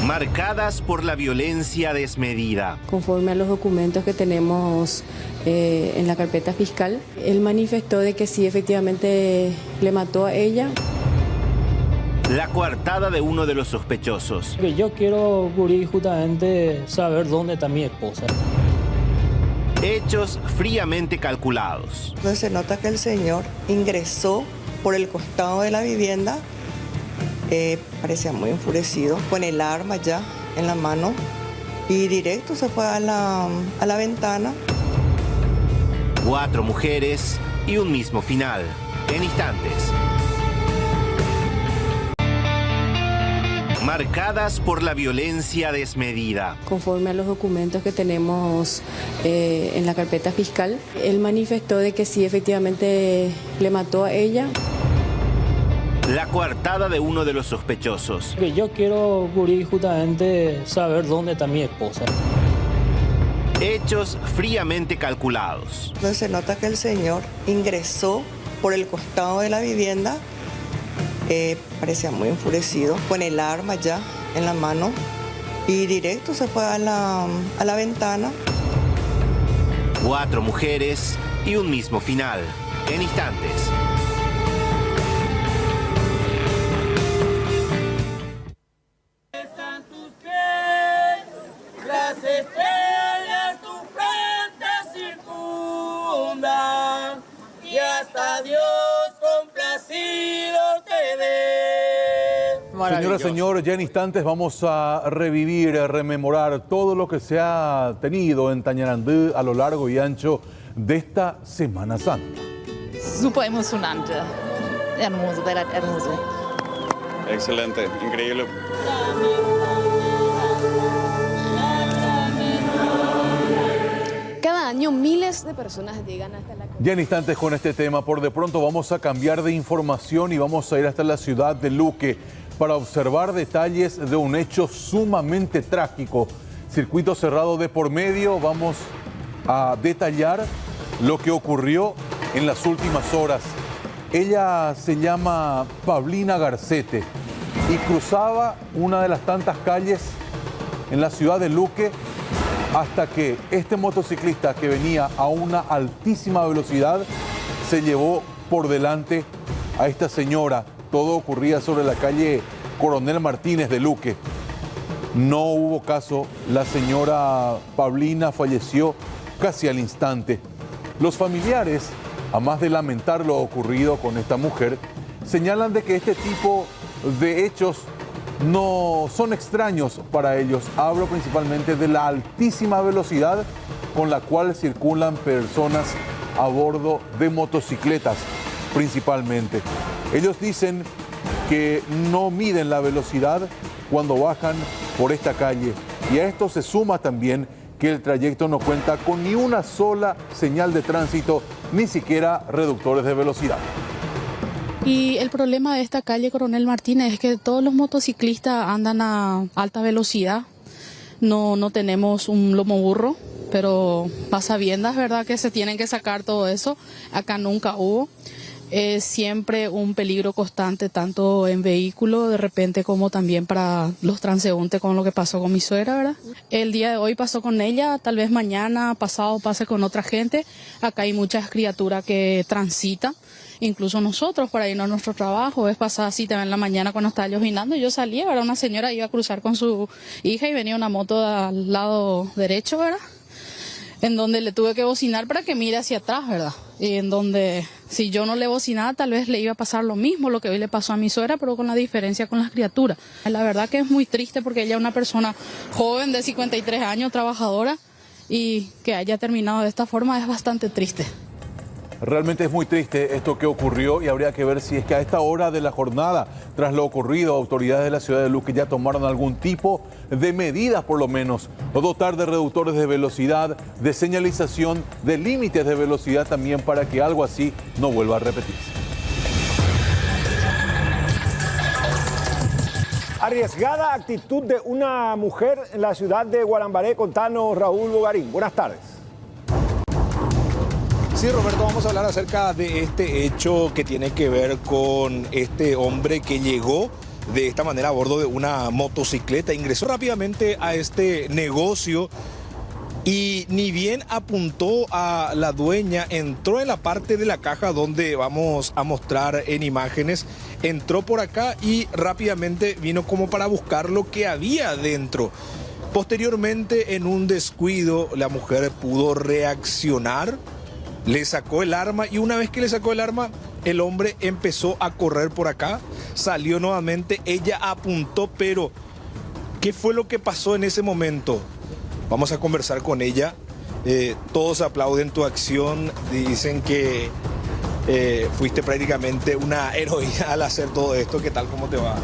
Marcadas por la violencia desmedida. Conforme a los documentos que tenemos en la carpeta fiscal, él manifestó de que sí, efectivamente le mató a ella. La coartada de uno de los sospechosos. Yo quiero, Guri, justamente saber dónde está mi esposa. Hechos fríamente calculados. Entonces se nota que el señor ingresó por el costado de la vivienda, parecía muy enfurecido, con el arma ya en la mano y directo se fue a la ventana. 4 mujeres y un mismo final. En instantes. Marcadas por la violencia desmedida. Conforme a los documentos que tenemos en la carpeta fiscal, él manifestó de que sí, efectivamente le mató a ella. La coartada de uno de los sospechosos. Yo quiero, Guri, justamente saber dónde está mi esposa. Hechos fríamente calculados. Entonces se nota que el señor ingresó por el costado de la vivienda, parecía muy enfurecido, con el arma ya en la mano y directo se fue a la ventana. 4 mujeres y un mismo final. En instantes. Las estrellas tu frente circundan y hasta Dios complacido te dé. Señora, señor, ya en instantes vamos a revivir, a rememorar todo lo que se ha tenido en Tañarandú a lo largo y ancho de esta Semana Santa. Super emocionante. Hermoso, ¿verdad? Hermoso. Excelente, increíble. Cada año miles de personas llegan hasta la... Ya en instantes con este tema, por de pronto vamos a cambiar de información y vamos a ir hasta la ciudad de Luque para observar detalles de un hecho sumamente trágico. Circuito cerrado de por medio, vamos a detallar lo que ocurrió en las últimas horas. Ella se llama Paulina Garcete y cruzaba una de las tantas calles en la ciudad de Luque hasta que este motociclista que venía a una altísima velocidad se llevó por delante a esta señora. Todo ocurría sobre la calle Coronel Martínez de Luque. No hubo caso, la señora Paulina falleció casi al instante. Los familiares, a más de lamentar lo ocurrido con esta mujer, señalan de que este tipo de hechos no son extraños para ellos. Hablo principalmente de la altísima velocidad con la cual circulan personas a bordo de motocicletas, principalmente. Ellos dicen que no miden la velocidad cuando bajan por esta calle. Y a esto se suma también que el trayecto no cuenta con ni una sola señal de tránsito, ni siquiera reductores de velocidad. Y el problema de esta calle Coronel Martínez es que todos los motociclistas andan a alta velocidad. No tenemos un lomo burro, pero pasa viendas, ¿verdad? Que se tienen que sacar todo eso. Acá nunca hubo. Es siempre un peligro constante, tanto en vehículo de repente como también para los transeúntes, con lo que pasó con mi suegra, ¿verdad? El día de hoy pasó con ella, tal vez mañana, pasado pase con otra gente. Acá hay muchas criaturas que transitan. Incluso nosotros para irnos a nuestro trabajo, es pasada así también en la mañana cuando estaba llovinando, yo salía, ¿verdad? Una señora iba a cruzar con su hija y venía una moto al lado derecho, ¿verdad? En donde le tuve que bocinar para que mire hacia atrás, ¿verdad? Y en donde si yo no le bocinaba tal vez le iba a pasar lo mismo, lo que hoy le pasó a mi suegra, pero con la diferencia con las criaturas. La verdad que es muy triste porque ella es una persona joven de 53 años, trabajadora, y que haya terminado de esta forma es bastante triste. Realmente es muy triste esto que ocurrió y habría que ver si es que a esta hora de la jornada, tras lo ocurrido, autoridades de la ciudad de Luque ya tomaron algún tipo de medidas, por lo menos, o dotar de reductores de velocidad, de señalización, de límites de velocidad también para que algo así no vuelva a repetirse. Arriesgada actitud de una mujer en la ciudad de Guarambaré. Contanos, Raúl Bogarín. Buenas tardes. Sí, Roberto, vamos a hablar acerca de este hecho que tiene que ver con este hombre que llegó de esta manera a bordo de una motocicleta. Ingresó rápidamente a este negocio y ni bien apuntó a la dueña, entró en la parte de la caja donde vamos a mostrar en imágenes, entró por acá y rápidamente vino como para buscar lo que había dentro. Posteriormente, en un descuido, la mujer pudo reaccionar, le sacó el arma y una vez que le sacó el arma, el hombre empezó a correr por acá, salió nuevamente, ella apuntó, pero ¿qué fue lo que pasó en ese momento? Vamos a conversar con ella. Todos aplauden tu acción, dicen que fuiste prácticamente una heroína al hacer todo esto. ¿Qué tal? ¿Cómo te va?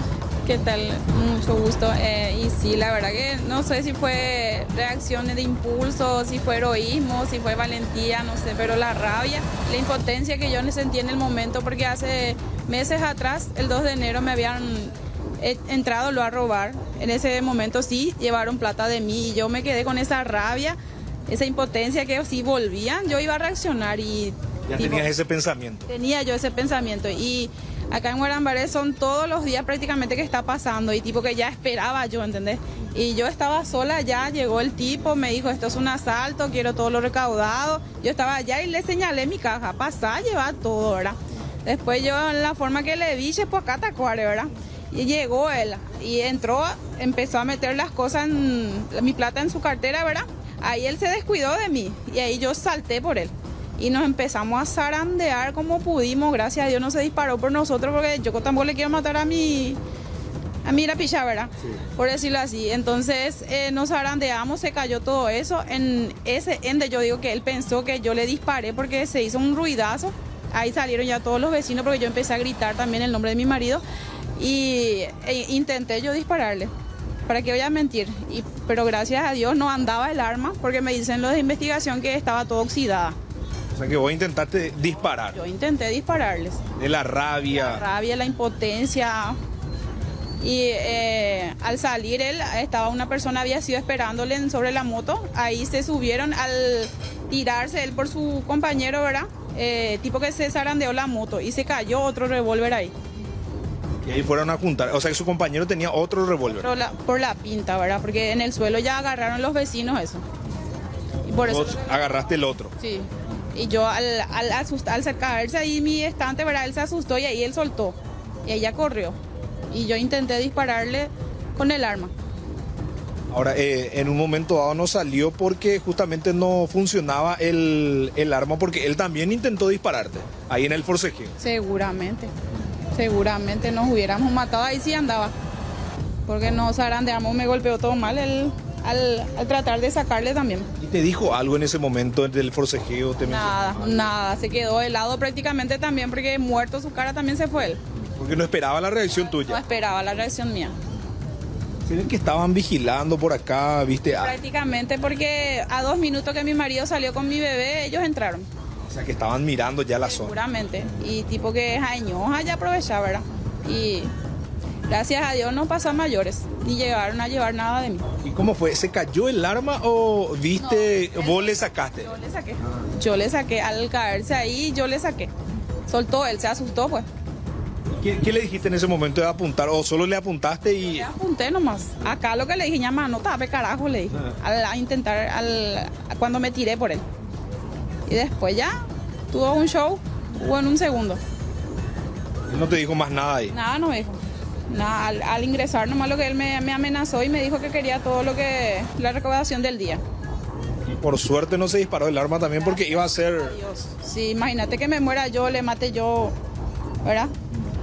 ¿Qué tal? Mucho gusto. Y sí, la verdad que no sé si fue reacciones de impulso, si fue heroísmo, si fue valentía, no sé, pero la rabia, la impotencia que yo sentí en el momento, porque hace meses atrás, el 2 de enero, me habían entrado a robar. En ese momento sí llevaron plata de mí y yo me quedé con esa rabia, esa impotencia que si volvían yo iba a reaccionar y... ¿Ya tenías ese pensamiento? Tenía yo ese pensamiento y acá en Guarambaré son todos los días prácticamente que está pasando y tipo que ya esperaba yo, ¿entendés? Y yo estaba sola, ya llegó el tipo, me dijo esto es un asalto, quiero todo lo recaudado. Yo estaba allá y le señalé mi caja, pasá, lleva todo, ¿verdad? Después yo en la forma que le dije, pues acá tacuare, ¿verdad? Y llegó él y entró, empezó a meter las cosas, mi plata en su cartera, ¿verdad? Ahí él se descuidó de mí y ahí yo salté por él. Y nos empezamos a zarandear como pudimos, gracias a Dios no se disparó por nosotros porque yo tampoco le quiero matar a mi rapicha, ¿verdad? Sí. Por decirlo así. Entonces nos zarandeamos, se cayó todo eso. En ese ende yo digo que él pensó que yo le disparé porque se hizo un ruidazo. Ahí salieron ya todos los vecinos porque yo empecé a gritar también el nombre de mi marido. Y intenté yo dispararle, para que voy a mentir, pero gracias a Dios no andaba el arma porque me dicen los de investigación que estaba todo oxidada. O sea que vos intentaste disparar. Yo intenté dispararles. De la rabia. La rabia, la impotencia. Y al salir él, estaba una persona, había sido esperándole sobre la moto, ahí se subieron al tirarse él por su compañero, ¿verdad? Tipo que se zarandeó la moto y se cayó otro revólver ahí. Y ahí fueron a juntar, o sea que su compañero tenía otro revólver. Por la pinta, ¿verdad? Porque en el suelo ya agarraron los vecinos eso. Y por eso agarraste el otro. Sí. Y yo al caerse ahí mi estante, ¿verdad? Él se asustó y ahí él soltó. Y ella corrió. Y yo intenté dispararle con el arma. Ahora, en un momento dado no salió porque justamente no funcionaba el arma, porque él también intentó dispararte ahí en el forcejeo. Seguramente nos hubiéramos matado, ahí sí andaba. Porque nos zarandeamos, me golpeó todo mal al tratar de sacarle también. ¿Y te dijo algo en ese momento del forcejeo? Nada, se quedó helado prácticamente también porque muerto su cara también se fue él. Porque no esperaba la reacción tuya. No esperaba la reacción mía. ¿Tienen que estaban vigilando por acá, viste? Prácticamente porque a 2 minutos que mi marido salió con mi bebé, ellos entraron. O sea que estaban mirando ya la zona. Seguramente. Y tipo que jañoja ya aprovechaba, ¿verdad? Y gracias a Dios no pasó a mayores, ni llegaron a llevar nada de mí. ¿Y cómo fue? ¿Se cayó el arma o viste, vos le sacaste? Yo le saqué, al caerse ahí yo le saqué. Soltó, él se asustó pues. ¿Qué le dijiste en ese momento de apuntar o solo le apuntaste y...? Le apunté nomás. Acá lo que le dije, ñama, no tape carajo, le dije. Cuando me tiré por él. Y después ya tuvo un show, hubo en un segundo. ¿Él no te dijo más nada ahí? Nada, no me dijo. Nada, al ingresar nomás lo que él me amenazó y me dijo que quería todo lo que... la recaudación del día. Y por suerte no se disparó el arma también porque iba a ser... Sí, imagínate que me muera yo, le mate yo, ¿verdad?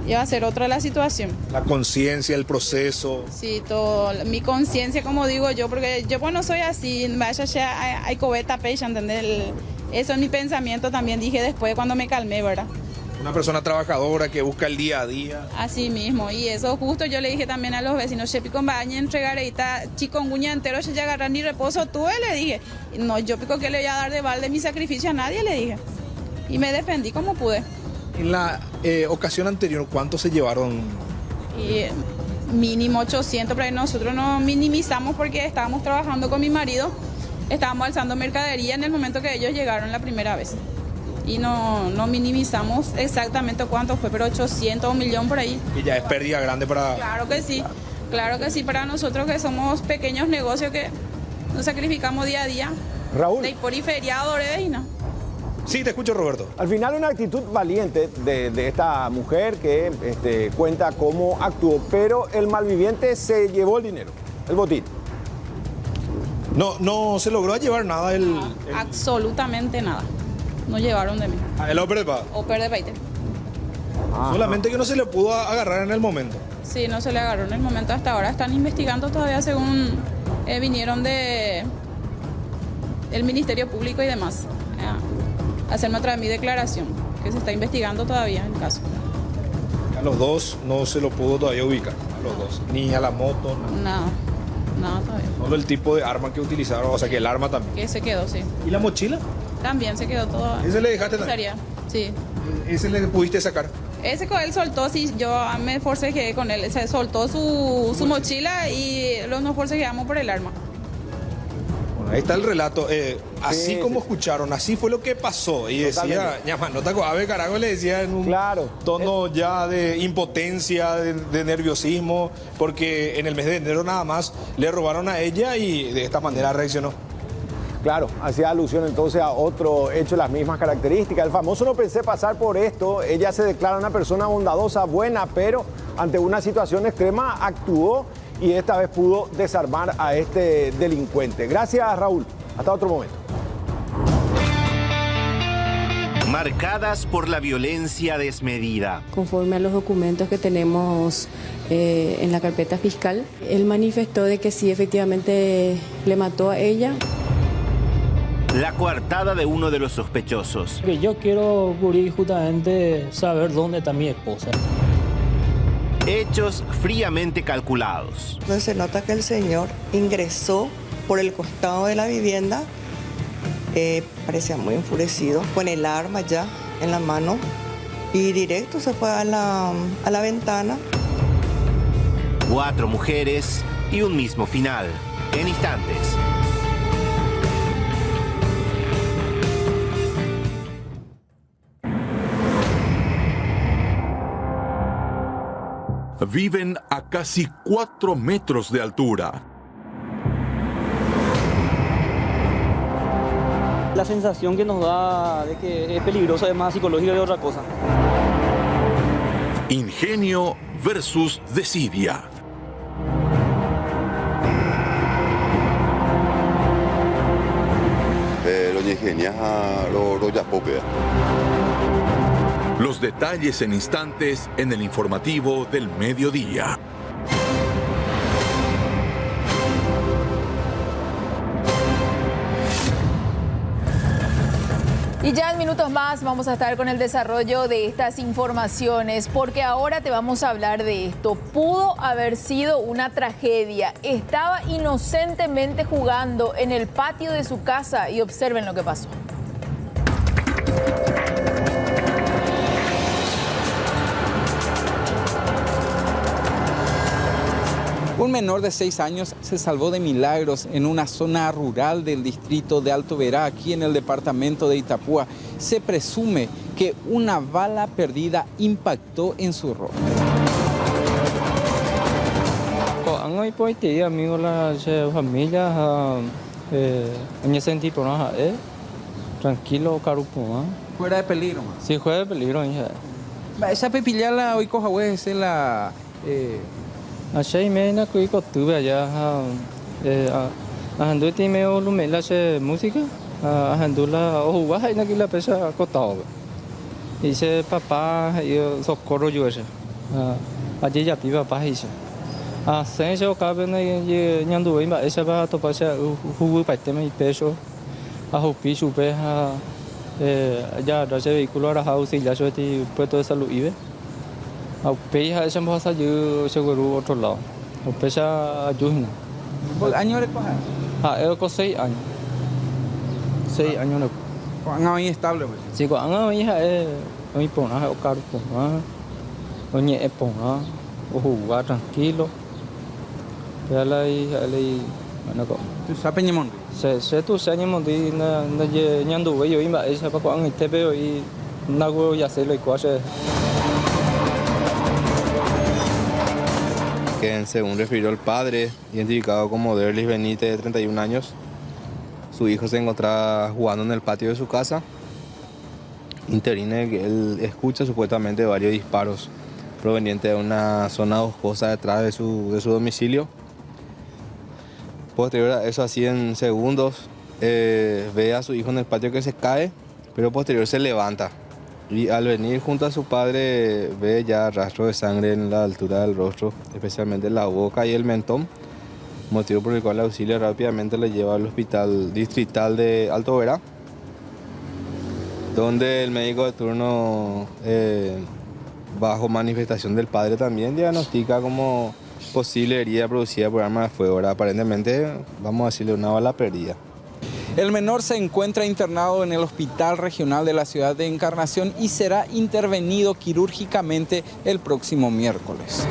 Iba a ser otra la situación. La conciencia, el proceso. Sí, todo. Mi conciencia, como digo yo, porque yo pues no soy así, vaya ya hay cobeta pecha, ¿entendés? Eso es mi pensamiento también, dije después cuando me calmé, ¿verdad? Una persona trabajadora que busca el día a día. Así mismo, y eso justo yo le dije también a los vecinos, Chepi con baña entregar ahorita chikungunya entero, se ya agarrar ni reposo tuve, le dije. No, yo pico que le voy a dar de balde mi sacrificio a nadie, le dije. Y me defendí como pude. En la ocasión anterior, ¿cuánto se llevaron? Y mínimo 800, pero nosotros nos minimizamos porque estábamos trabajando con mi marido, estábamos alzando mercadería en el momento que ellos llegaron la primera vez. y no minimizamos exactamente cuánto fue, pero 800 o 1.000.000 por ahí. Y ya es pérdida grande para... Claro que sí, para nosotros que somos pequeños negocios que nos sacrificamos día a día. Raúl. De por y feriado, y no. Sí, te escucho, Roberto. Al final una actitud valiente de esta mujer que cuenta cómo actuó, pero el malviviente se llevó el dinero, el botín. No se logró llevar nada Absolutamente nada. No llevaron de mí. El Oper de Paz. Oper de Paite. Solamente que no se le pudo agarrar en el momento. Sí, no se le agarró en el momento hasta ahora. Están investigando todavía según vinieron de el Ministerio Público y demás. Hacerme otra vez mi declaración, que se está investigando todavía el caso. A los dos no se lo pudo todavía ubicar, a los dos. Ni a la moto, nada todavía. Solo el tipo de arma que utilizaron, o sea que el arma también. Que se quedó, sí. ¿Y la mochila? También se quedó todo. ¿Ese le dejaste también? Sí. ¿Ese le pudiste sacar? Ese con él soltó, sí, yo me forcejeé con él. Se soltó su mochila y nos forcejeamos por el arma. Bueno, ahí está el relato. Así como escucharon, así fue lo que pasó. Y decía, Ñamanota Coave, carajo, le decía en un tono ya de impotencia, de nerviosismo, porque en el mes de enero nada más le robaron a ella y de esta manera reaccionó. Claro, hacía alusión entonces a otro hecho de las mismas características. El famoso "no pensé pasar por esto". Ella se declara una persona bondadosa, buena, pero ante una situación extrema actuó y esta vez pudo desarmar a este delincuente. Gracias, Raúl. Hasta otro momento. Marcadas por la violencia desmedida. Conforme a los documentos que tenemos en la carpeta fiscal, él manifestó de que sí, efectivamente le mató a ella. La coartada de uno de los sospechosos. Que yo quiero, Guri, justamente saber dónde está mi esposa. Hechos fríamente calculados. Entonces se nota que el señor ingresó por el costado de la vivienda, parecía muy enfurecido, con el arma ya en la mano y directo se fue a la ventana. 4 mujeres y un mismo final. En instantes. Viven a casi 4 metros de altura. La sensación que nos da de que es peligroso es más psicológica que otra cosa. Ingenio versus desidia. Los detalles en instantes en el informativo del mediodía. Y ya en minutos más vamos a estar con el desarrollo de estas informaciones, porque ahora te vamos a hablar de esto. Pudo haber sido una tragedia. Estaba inocentemente jugando en el patio de su casa y observen lo que pasó. Un menor de 6 años se salvó de milagros en una zona rural del distrito de Alto Verá, aquí en el departamento de Itapúa. Se presume que una bala perdida impactó en su rostro. Amigo, la familia, me sentí tranquilo, carupo. ¿Fuera de peligro? Sí, fuera de peligro. Esa pepillala hoy coja es la... Ayer me na kui ko tuve allá ando ti me olu me la música ando la o va hay na que la pesa cotado dice papá yo socorro yo ese allí ya piba papá dice sen yo cabe na ye nyandu iba esa va to pasa hubu paite me peso a hupi supe ya da ese vehículo a house ya yo ti puesto de salud ibe học phí hay xem hoa sa dư sẽ gửi otro lado học phí sa ayuda. ¿Por año le coja? Él có 6 años. 6 años nữa. Con anh estable vậy? Chỉ có anh ấy hay bỏ nó hay caro bỏ nó nhẹ bỏ nó hủ quá tranquilo. Thì lại Bueno, tu sabe Ñemón. Se tu se Ñemón na ñandu ve yo imba esa pa con este veo y nago ya se lo igual. Que según refirió el padre, identificado como Derlis Benítez, de 31 años, su hijo se encontraba jugando en el patio de su casa. Interviene que él escucha supuestamente varios disparos provenientes de una zona boscosa detrás de su domicilio. Posterior a eso, así en segundos, ve a su hijo en el patio que se cae, pero posterior se levanta. Y al venir junto a su padre ve ya rastros de sangre en la altura del rostro, especialmente en la boca y el mentón, motivo por el cual el auxilio rápidamente le lleva al hospital distrital de Alto Verá, donde el médico de turno, bajo manifestación del padre, también diagnostica como posible herida producida por arma de fuego. Ahora, aparentemente, vamos a decirle una bala perdida. El menor se encuentra internado en el Hospital Regional de la Ciudad de Encarnación y será intervenido quirúrgicamente el próximo miércoles.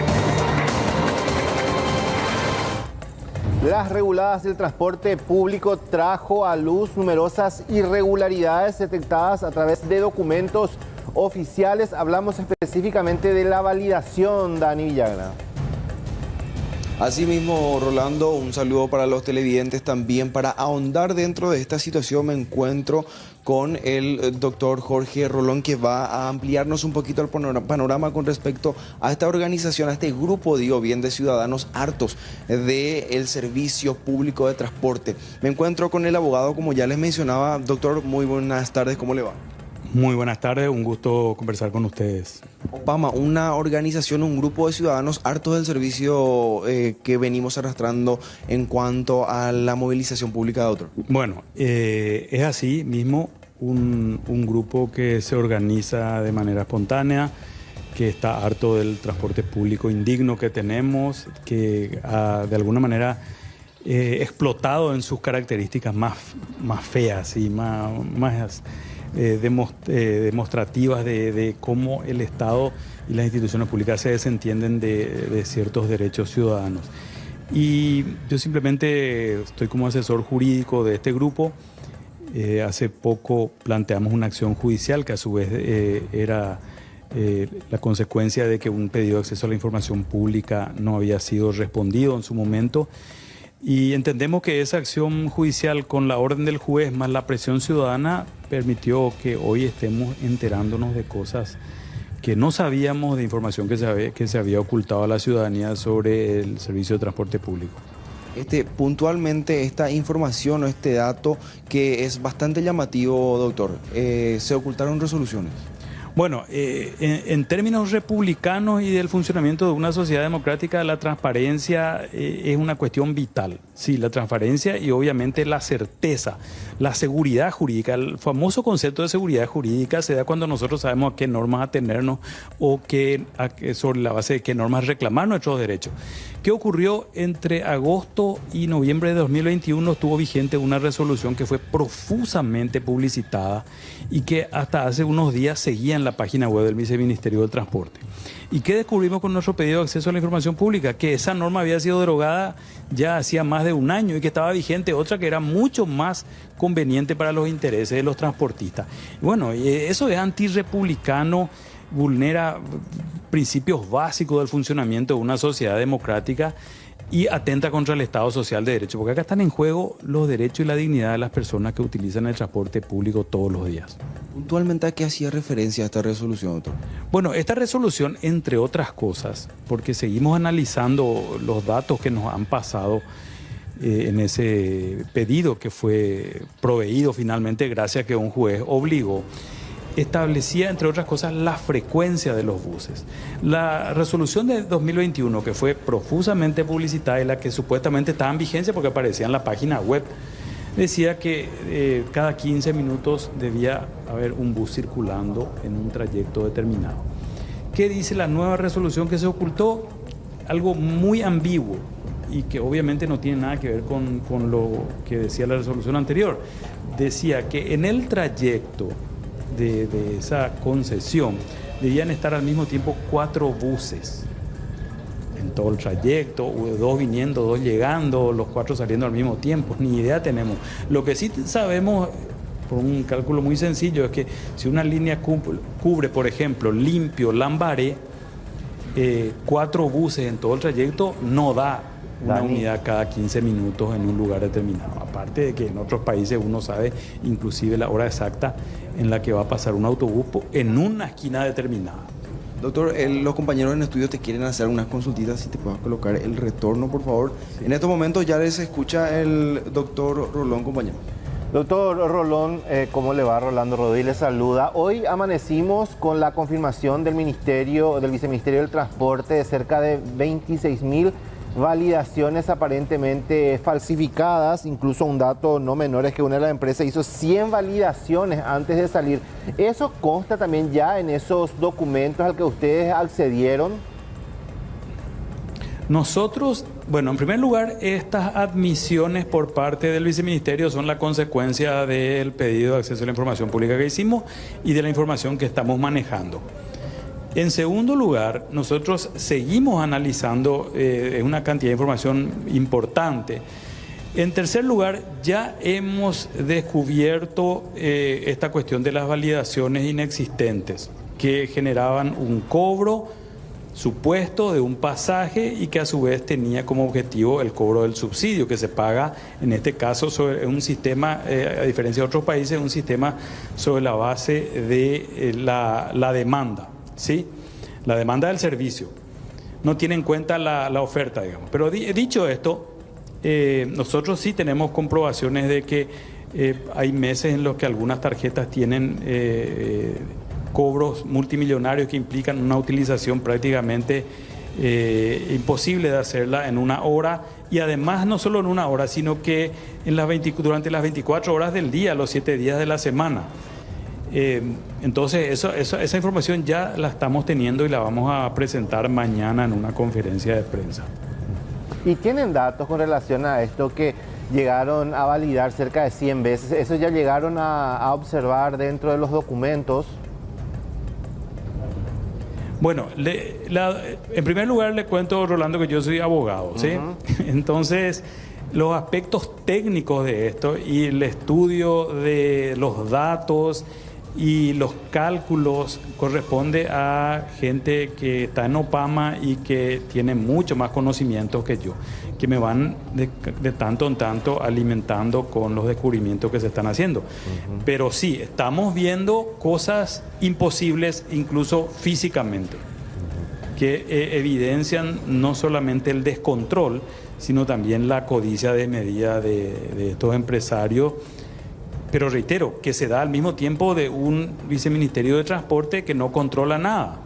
Las reguladas del transporte público trajo a luz numerosas irregularidades detectadas a través de documentos oficiales. Hablamos específicamente de la validación, Dani Villagra. Asimismo, Rolando, un saludo para los televidentes también. Para ahondar dentro de esta situación me encuentro con el doctor Jorge Rolón, que va a ampliarnos un poquito el panorama con respecto a esta organización, a este grupo, digo bien, de ciudadanos hartos del servicio público de transporte. Me encuentro con el abogado, como ya les mencionaba. Doctor, muy buenas tardes, ¿cómo le va? Muy buenas tardes, un gusto conversar con ustedes. Opama, una organización, un grupo de ciudadanos hartos del servicio que venimos arrastrando en cuanto a la movilización pública, doctor. Bueno, es así mismo un grupo que se organiza de manera espontánea, que está harto del transporte público indigno que tenemos, que de alguna manera explotado en sus características más feas y más demostrativas de cómo el Estado y las instituciones públicas se desentienden de ciertos derechos ciudadanos. Y yo simplemente estoy como asesor jurídico de este grupo. Hace poco planteamos una acción judicial que a su vez era la consecuencia de que un pedido de acceso a la información pública no había sido respondido en su momento. Y entendemos que esa acción judicial, con la orden del juez más la presión ciudadana, permitió que hoy estemos enterándonos de cosas que no sabíamos, de información que se había ocultado a la ciudadanía sobre el servicio de transporte público. Puntualmente esta información o este dato que es bastante llamativo, doctor, ¿se ocultaron resoluciones? Bueno, en términos republicanos y del funcionamiento de una sociedad democrática, la transparencia es una cuestión vital. Sí, la transparencia y obviamente la certeza, la seguridad jurídica. El famoso concepto de seguridad jurídica se da cuando nosotros sabemos a qué normas atenernos o sobre la base de qué normas reclamar nuestros derechos. ¿Qué ocurrió entre agosto y noviembre de 2021? Estuvo vigente una resolución que fue profusamente publicitada y que hasta hace unos días seguía en la página web del Viceministerio del Transporte. ¿Y qué descubrimos con nuestro pedido de acceso a la información pública? Que esa norma había sido derogada ya hacía más de un año y que estaba vigente otra que era mucho más conveniente para los intereses de los transportistas. Y bueno, eso es antirrepublicano, vulnera principios básicos del funcionamiento de una sociedad democrática y atenta contra el Estado Social de Derecho, porque acá están en juego los derechos y la dignidad de las personas que utilizan el transporte público todos los días. Puntualmente, ¿a qué hacía referencia esta resolución, doctor? Bueno, esta resolución, entre otras cosas, porque seguimos analizando los datos que nos han pasado en ese pedido que fue proveído finalmente gracias a que un juez obligó, establecía, entre otras cosas, la frecuencia de los buses. La resolución de 2021, que fue profusamente publicitada y la que supuestamente estaba en vigencia porque aparecía en la página web, decía que cada 15 minutos debía haber un bus circulando en un trayecto determinado. ¿Qué dice la nueva resolución que se ocultó? Algo muy ambiguo y que obviamente no tiene nada que ver con lo que decía la resolución anterior. Decía que en el trayecto de esa concesión debían estar al mismo tiempo 4 buses. todo el trayecto, 2 viniendo, 2 llegando, los 4 saliendo al mismo tiempo, ni idea tenemos. Lo que sí sabemos, por un cálculo muy sencillo, es que si una línea cubre, por ejemplo, Limpio, Lambaré, 4 buses en todo el trayecto no da una unidad cada 15 minutos en un lugar determinado. Aparte de que en otros países uno sabe inclusive la hora exacta en la que va a pasar un autobús en una esquina determinada. Doctor, los compañeros en estudio te quieren hacer unas consultitas, si te puedes colocar el retorno, por favor. Sí. En estos momentos ya les escucha el doctor Rolón, compañero. Doctor Rolón, ¿cómo le va? Rolando Rodríguez le saluda. Hoy amanecimos con la confirmación del Viceministerio del Transporte de cerca de 26.000 validaciones aparentemente falsificadas. Incluso un dato no menor es que una de las empresas hizo 100 validaciones antes de salir. ¿Eso consta también ya en esos documentos al que ustedes accedieron? Nosotros, bueno, en primer lugar, estas admisiones por parte del Viceministerio son la consecuencia del pedido de acceso a la información pública que hicimos y de la información que estamos manejando. En segundo lugar, nosotros seguimos analizando una cantidad de información importante. En tercer lugar, ya hemos descubierto esta cuestión de las validaciones inexistentes que generaban un cobro supuesto de un pasaje y que a su vez tenía como objetivo el cobro del subsidio que se paga, en este caso sobre un sistema, a diferencia de otros países, un sistema sobre la base de la demanda, ¿sí? La demanda del servicio. No tiene en cuenta la oferta, digamos. Pero dicho esto, nosotros sí tenemos comprobaciones de que hay meses en los que algunas tarjetas tienen cobros multimillonarios que implican una utilización prácticamente imposible de hacerla en una hora, y además no solo en una hora, sino que durante las 24 horas del día, los 7 días de la semana. Entonces esa información ya la estamos teniendo y la vamos a presentar mañana en una conferencia de prensa. ¿Y tienen datos con relación a esto que llegaron a validar cerca de 100 veces? ¿Eso ya llegaron a observar dentro de los documentos? Bueno, en primer lugar le cuento, Rolando, que yo soy abogado, ¿sí? Entonces, los aspectos técnicos de esto y el estudio de los datos y los cálculos corresponde a gente que está en Opama y que tiene mucho más conocimientos que yo, que me van de tanto en tanto alimentando con los descubrimientos que se están haciendo. Pero sí, estamos viendo cosas imposibles incluso físicamente, que evidencian no solamente el descontrol, sino también la codicia desmedida de estos empresarios. Pero reitero, que se da al mismo tiempo de un viceministerio de Transporte que no controla nada.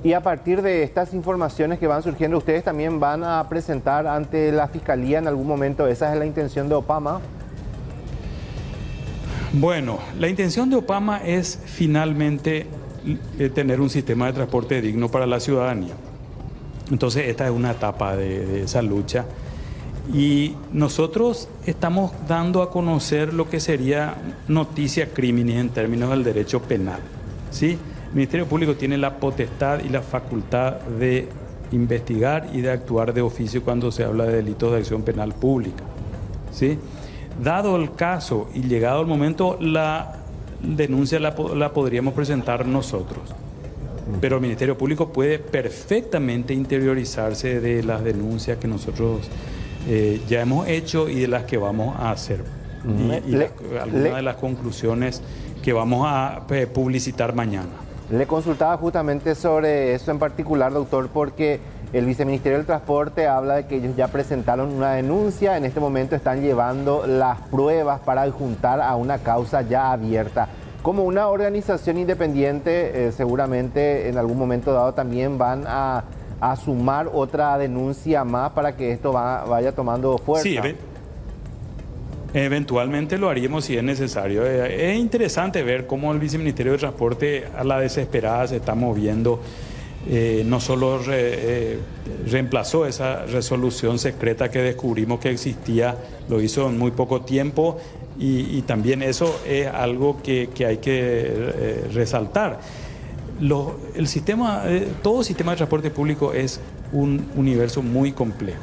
Y a partir de estas informaciones que van surgiendo, ¿ustedes también van a presentar ante la Fiscalía en algún momento? ¿Esa es la intención de Opama? Bueno, la intención de Opama es finalmente tener un sistema de transporte digno para la ciudadanía. Entonces esta es una etapa de esa lucha. Y nosotros estamos dando a conocer lo que sería noticia criminis en términos del derecho penal, ¿sí? El Ministerio Público tiene la potestad y la facultad de investigar y de actuar de oficio cuando se habla de delitos de acción penal pública, ¿sí? Dado el caso y llegado el momento, la denuncia la podríamos presentar nosotros. Pero el Ministerio Público puede perfectamente interiorizarse de las denuncias que nosotros ya hemos hecho y de las que vamos a hacer. Algunas de las conclusiones que vamos a publicitar mañana. Le consultaba justamente sobre eso en particular, doctor, porque el Viceministerio del Transporte habla de que ellos ya presentaron una denuncia, en este momento están llevando las pruebas para adjuntar a una causa ya abierta. Como una organización independiente, seguramente en algún momento dado también van a sumar otra denuncia más para que esto vaya tomando fuerza. Sí, eventualmente lo haríamos si es necesario. Es interesante ver cómo el Viceministerio de Transporte a la desesperada se está moviendo. No solo reemplazó esa resolución secreta que descubrimos que existía, lo hizo en muy poco tiempo y también eso es algo que hay que resaltar. Todo sistema de transporte público es un universo muy complejo.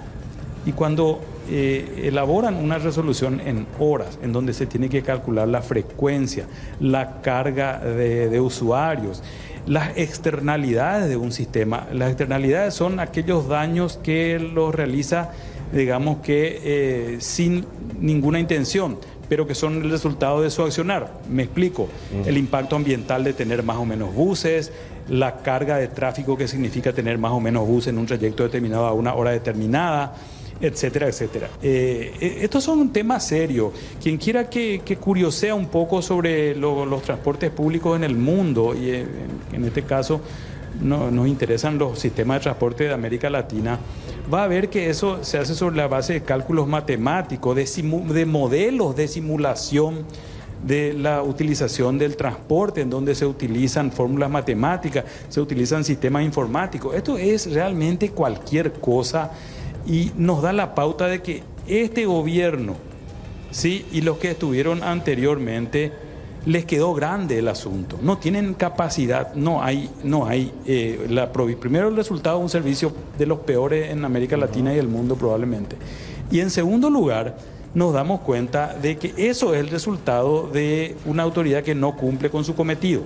Y cuando elaboran una resolución en horas, en donde se tiene que calcular la frecuencia, la carga de usuarios, las externalidades de un sistema. Las externalidades son aquellos daños que los realiza, digamos que sin ninguna intención, pero que son el resultado de su accionar. Me explico. El impacto ambiental de tener más o menos buses, la carga de tráfico que significa tener más o menos buses en un trayecto determinado a una hora determinada, etcétera, etcétera. Estos son un tema serio. Quien quiera que curiosea un poco sobre los transportes públicos en el mundo, y en este caso nos interesan los sistemas de transporte de América Latina, va a ver que eso se hace sobre la base de cálculos matemáticos, de modelos de simulación de la utilización del transporte, en donde se utilizan fórmulas matemáticas, se utilizan sistemas informáticos. Esto es realmente cualquier cosa y nos da la pauta de que este gobierno, ¿sí?, y los que estuvieron anteriormente, les quedó grande el asunto. No tienen capacidad, primero el resultado de un servicio de los peores en América Latina y el mundo probablemente. Y en segundo lugar, nos damos cuenta de que eso es el resultado de una autoridad que no cumple con su cometido.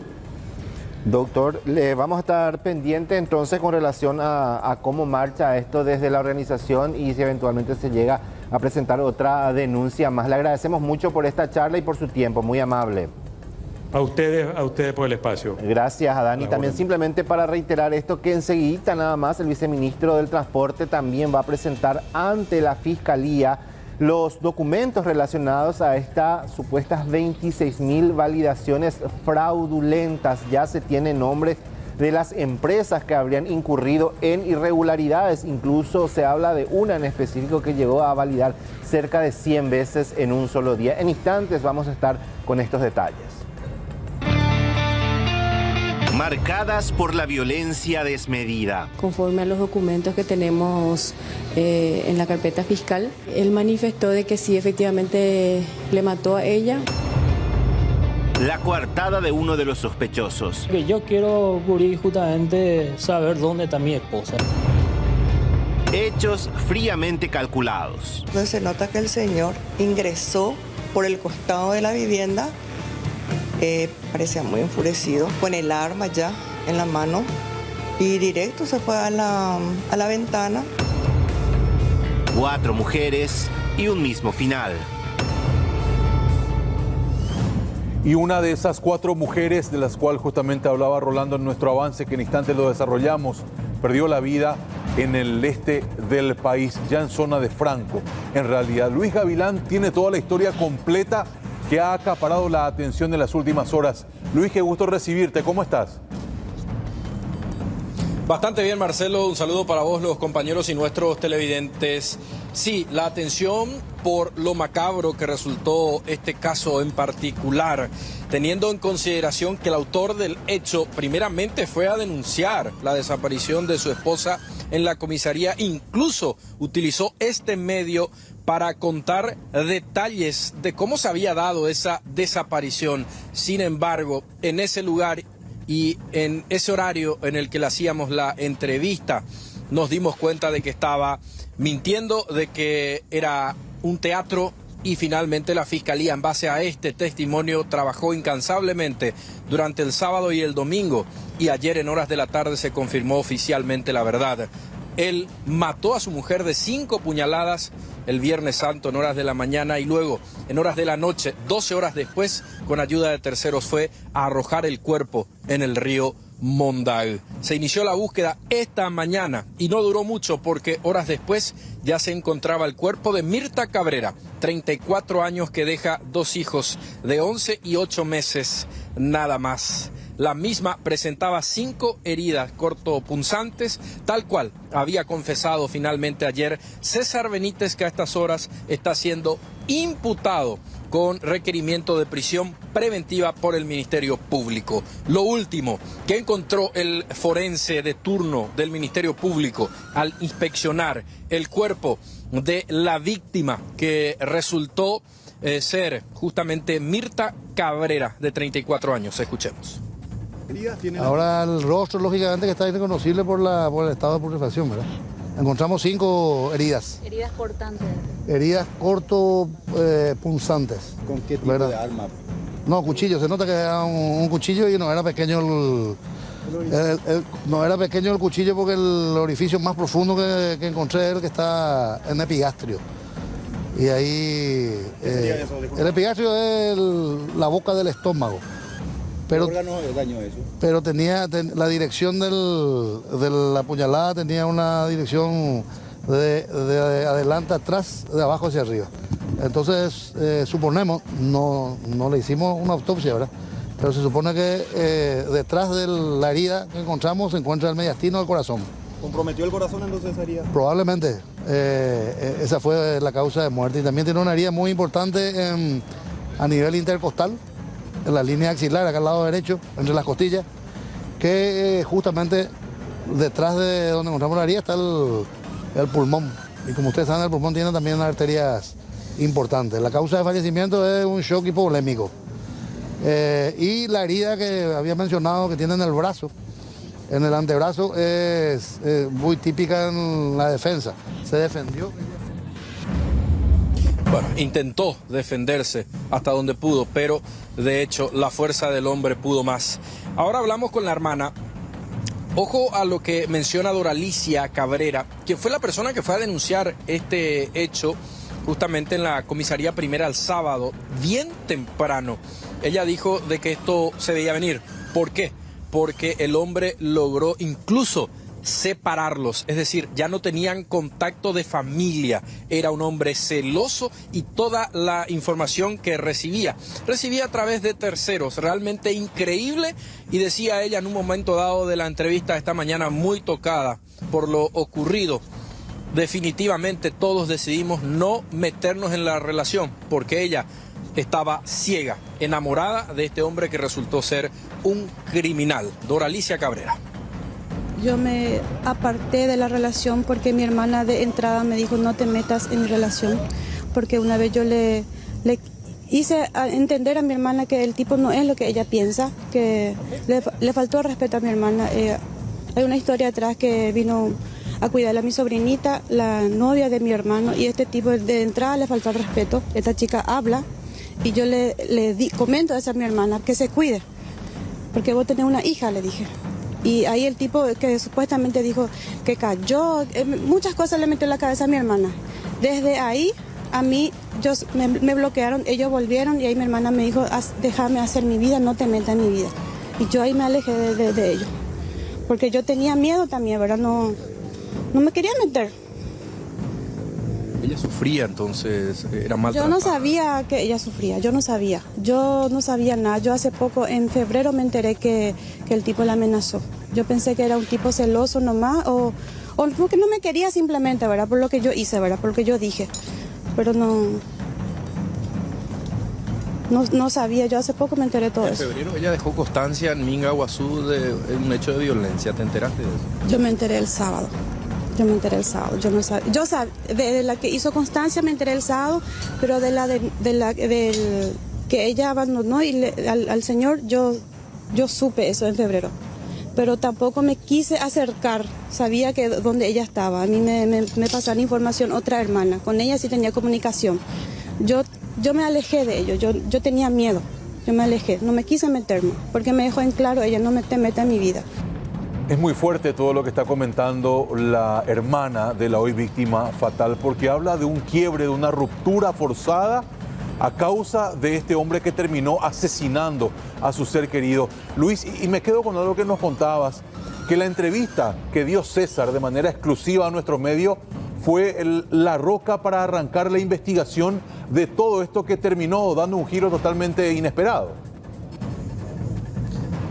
Doctor, le vamos a estar pendiente entonces con relación a cómo marcha esto desde la organización y si eventualmente se llega a presentar otra denuncia más. Le agradecemos mucho por esta charla y por su tiempo, muy amable. A ustedes por el espacio. Gracias, Adán. Y también simplemente para reiterar esto, que enseguida nada más el viceministro del Transporte también va a presentar ante la Fiscalía los documentos relacionados a estas supuestas 26.000 validaciones fraudulentas. Ya se tiene nombre de las empresas que habrían incurrido en irregularidades. Incluso se habla de una en específico que llegó a validar cerca de 100 veces en un solo día. En instantes vamos a estar con estos detalles. Marcadas por la violencia desmedida. Conforme a los documentos que tenemos en la carpeta fiscal, él manifestó de que sí, efectivamente le mató a ella. La coartada de uno de los sospechosos. Yo quiero justamente saber dónde está mi esposa. Hechos fríamente calculados. Se nota que el señor ingresó por el costado de la vivienda. Parecía muy enfurecido, con el arma ya en la mano y directo se fue a la ventana. 4 mujeres y un mismo final. Y una de esas 4 mujeres de las cuales justamente hablaba Rolando en nuestro avance, que en instantes lo desarrollamos, perdió la vida en el este del país, ya en zona de Franco. En realidad, Luis Gavilán tiene toda la historia completa que ha acaparado la atención de las últimas horas. Luis, qué gusto recibirte. ¿Cómo estás? Bastante bien, Marcelo. Un saludo para vos, los compañeros y nuestros televidentes. Sí, la atención por lo macabro que resultó este caso en particular, teniendo en consideración que el autor del hecho primeramente fue a denunciar la desaparición de su esposa en la comisaría, incluso utilizó este medio para contar detalles de cómo se había dado esa desaparición. Sin embargo, en ese lugar y en ese horario en el que le hacíamos la entrevista, nos dimos cuenta de que estaba mintiendo, de que era un teatro, y finalmente la Fiscalía, en base a este testimonio, trabajó incansablemente durante el sábado y el domingo, y ayer en horas de la tarde se confirmó oficialmente la verdad. Él mató a su mujer de 5 puñaladas el Viernes Santo en horas de la mañana, y luego en horas de la noche, 12 horas después, con ayuda de terceros, fue a arrojar el cuerpo en el río Mondag. Se inició la búsqueda esta mañana y no duró mucho, porque horas después ya se encontraba el cuerpo de Mirta Cabrera, 34 años, que deja 2 hijos de 11 y 8 meses nada más. La misma presentaba 5 heridas cortopunzantes, tal cual había confesado finalmente ayer César Benítez, que a estas horas está siendo imputado con requerimiento de prisión preventiva por el Ministerio Público. Lo último que encontró el forense de turno del Ministerio Público al inspeccionar el cuerpo de la víctima, que resultó ser justamente Mirta Cabrera, de 34 años. Escuchemos. Ahora el rostro, lógicamente, que está irreconocible por el estado de putrefacción, ¿verdad? Encontramos 5 heridas. Heridas cortantes. Heridas corto punzantes. ¿Con qué tipo de arma? No, cuchillo. Se nota que era un cuchillo y no era pequeño no era pequeño el cuchillo porque el orificio más profundo que encontré es el que está en epigastrio. Y ahí el epigastrio es la boca del estómago. Pero, ¿qué órgano dañó eso? Pero tenía la dirección de la puñalada, tenía una dirección de adelante atrás, de abajo hacia arriba. Entonces, suponemos, no le hicimos una autopsia, ¿verdad? Pero se supone que detrás de la herida que encontramos se encuentra el mediastino del corazón. ¿Comprometió el corazón entonces esa herida? Probablemente. Esa fue la causa de muerte. Y también tiene una herida muy importante a nivel intercostal, en la línea axilar, acá al lado derecho, entre las costillas, que justamente detrás de donde encontramos la herida está el pulmón. Y como ustedes saben, el pulmón tiene también arterias importantes. La causa de fallecimiento es un shock hipovolémico. Y la herida que había mencionado que tiene en el brazo, en el antebrazo, es muy típica en la defensa. Se defendió. Bueno, intentó defenderse hasta donde pudo, pero de hecho la fuerza del hombre pudo más. Ahora hablamos con la hermana. Ojo a lo que menciona Doralicia Cabrera, que fue la persona que fue a denunciar este hecho justamente en la comisaría primera el sábado, bien temprano. Ella dijo de que esto se veía venir. ¿Por qué? Porque el hombre logró incluso separarlos, es decir, ya no tenían contacto de familia. Era un hombre celoso y toda la información que recibía a través de terceros. Realmente increíble, y decía ella en un momento dado de la entrevista esta mañana, muy tocada por lo ocurrido. Definitivamente todos decidimos no meternos en la relación porque ella estaba ciega, enamorada de este hombre que resultó ser un criminal. Doralicia Cabrera. Yo me aparté de la relación porque mi hermana de entrada me dijo no te metas en mi relación, porque una vez yo le hice entender a mi hermana que el tipo no es lo que ella piensa, que le faltó el respeto a mi hermana. Hay una historia atrás que vino a cuidar a mi sobrinita, la novia de mi hermano, y este tipo de entrada le faltó el respeto. Esta chica habla y yo le comento a esa mi hermana que se cuide, porque vos tenés una hija, le dije. Y ahí el tipo que supuestamente dijo que cayó, muchas cosas le metió en la cabeza a mi hermana. Desde ahí a mí me bloquearon, ellos volvieron y ahí mi hermana me dijo, déjame hacer mi vida, no te metas en mi vida. Y yo ahí me alejé de ellos, porque yo tenía miedo también, ¿verdad? No me quería meter. Ella sufría, entonces era maltratada. Yo no sabía que ella sufría, yo no sabía nada. Yo hace poco, en febrero, me enteré que el tipo la amenazó. Yo pensé que era un tipo celoso nomás, o porque no me quería simplemente, ¿verdad? Por lo que yo hice, ¿verdad? Por lo que yo dije. Pero no sabía, yo hace poco me enteré de todo eso. En febrero ella dejó constancia en Minga, Guazú, de un hecho de violencia. ¿Te enteraste de eso? Yo me enteré el sábado. Yo no sabía. Yo de la que hizo constancia me enteré el sábado, pero de la que ella abandonó y al señor yo supe eso en febrero. Pero tampoco me quise acercar, sabía que donde ella estaba. A mí me pasaron información otra hermana, con ella sí tenía comunicación. Yo me alejé de ellos, yo tenía miedo, yo me alejé, no me quise meterme, porque me dejó en claro, ella no te meta en mi vida. Es muy fuerte todo lo que está comentando la hermana de la hoy víctima fatal, porque habla de un quiebre, de una ruptura forzada a causa de este hombre que terminó asesinando a su ser querido. Luis, y me quedo con algo que nos contabas, que la entrevista que dio César de manera exclusiva a nuestro medio fue la roca para arrancar la investigación de todo esto que terminó dando un giro totalmente inesperado.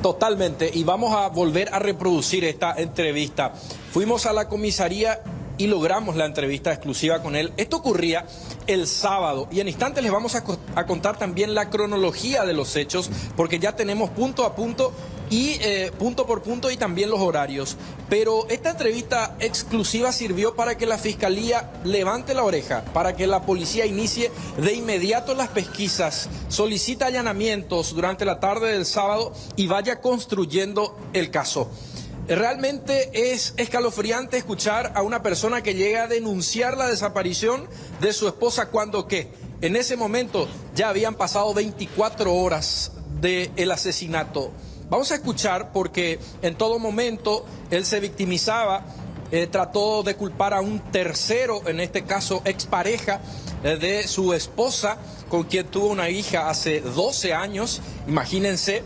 Totalmente, y vamos a volver a reproducir esta entrevista. Fuimos a la comisaría y logramos la entrevista exclusiva con él. Esto ocurría el sábado y en instantes les vamos a contar también la cronología de los hechos, porque ya tenemos punto a punto y punto por punto y también los horarios. Pero esta entrevista exclusiva sirvió para que la Fiscalía levante la oreja, para que la policía inicie de inmediato las pesquisas, solicita allanamientos durante la tarde del sábado y vaya construyendo el caso. Realmente es escalofriante escuchar a una persona que llega a denunciar la desaparición de su esposa cuando que en ese momento ya habían pasado 24 horas del asesinato. Vamos a escuchar porque en todo momento él se victimizaba, trató de culpar a un tercero, en este caso expareja de su esposa, con quien tuvo una hija hace 12 años, imagínense.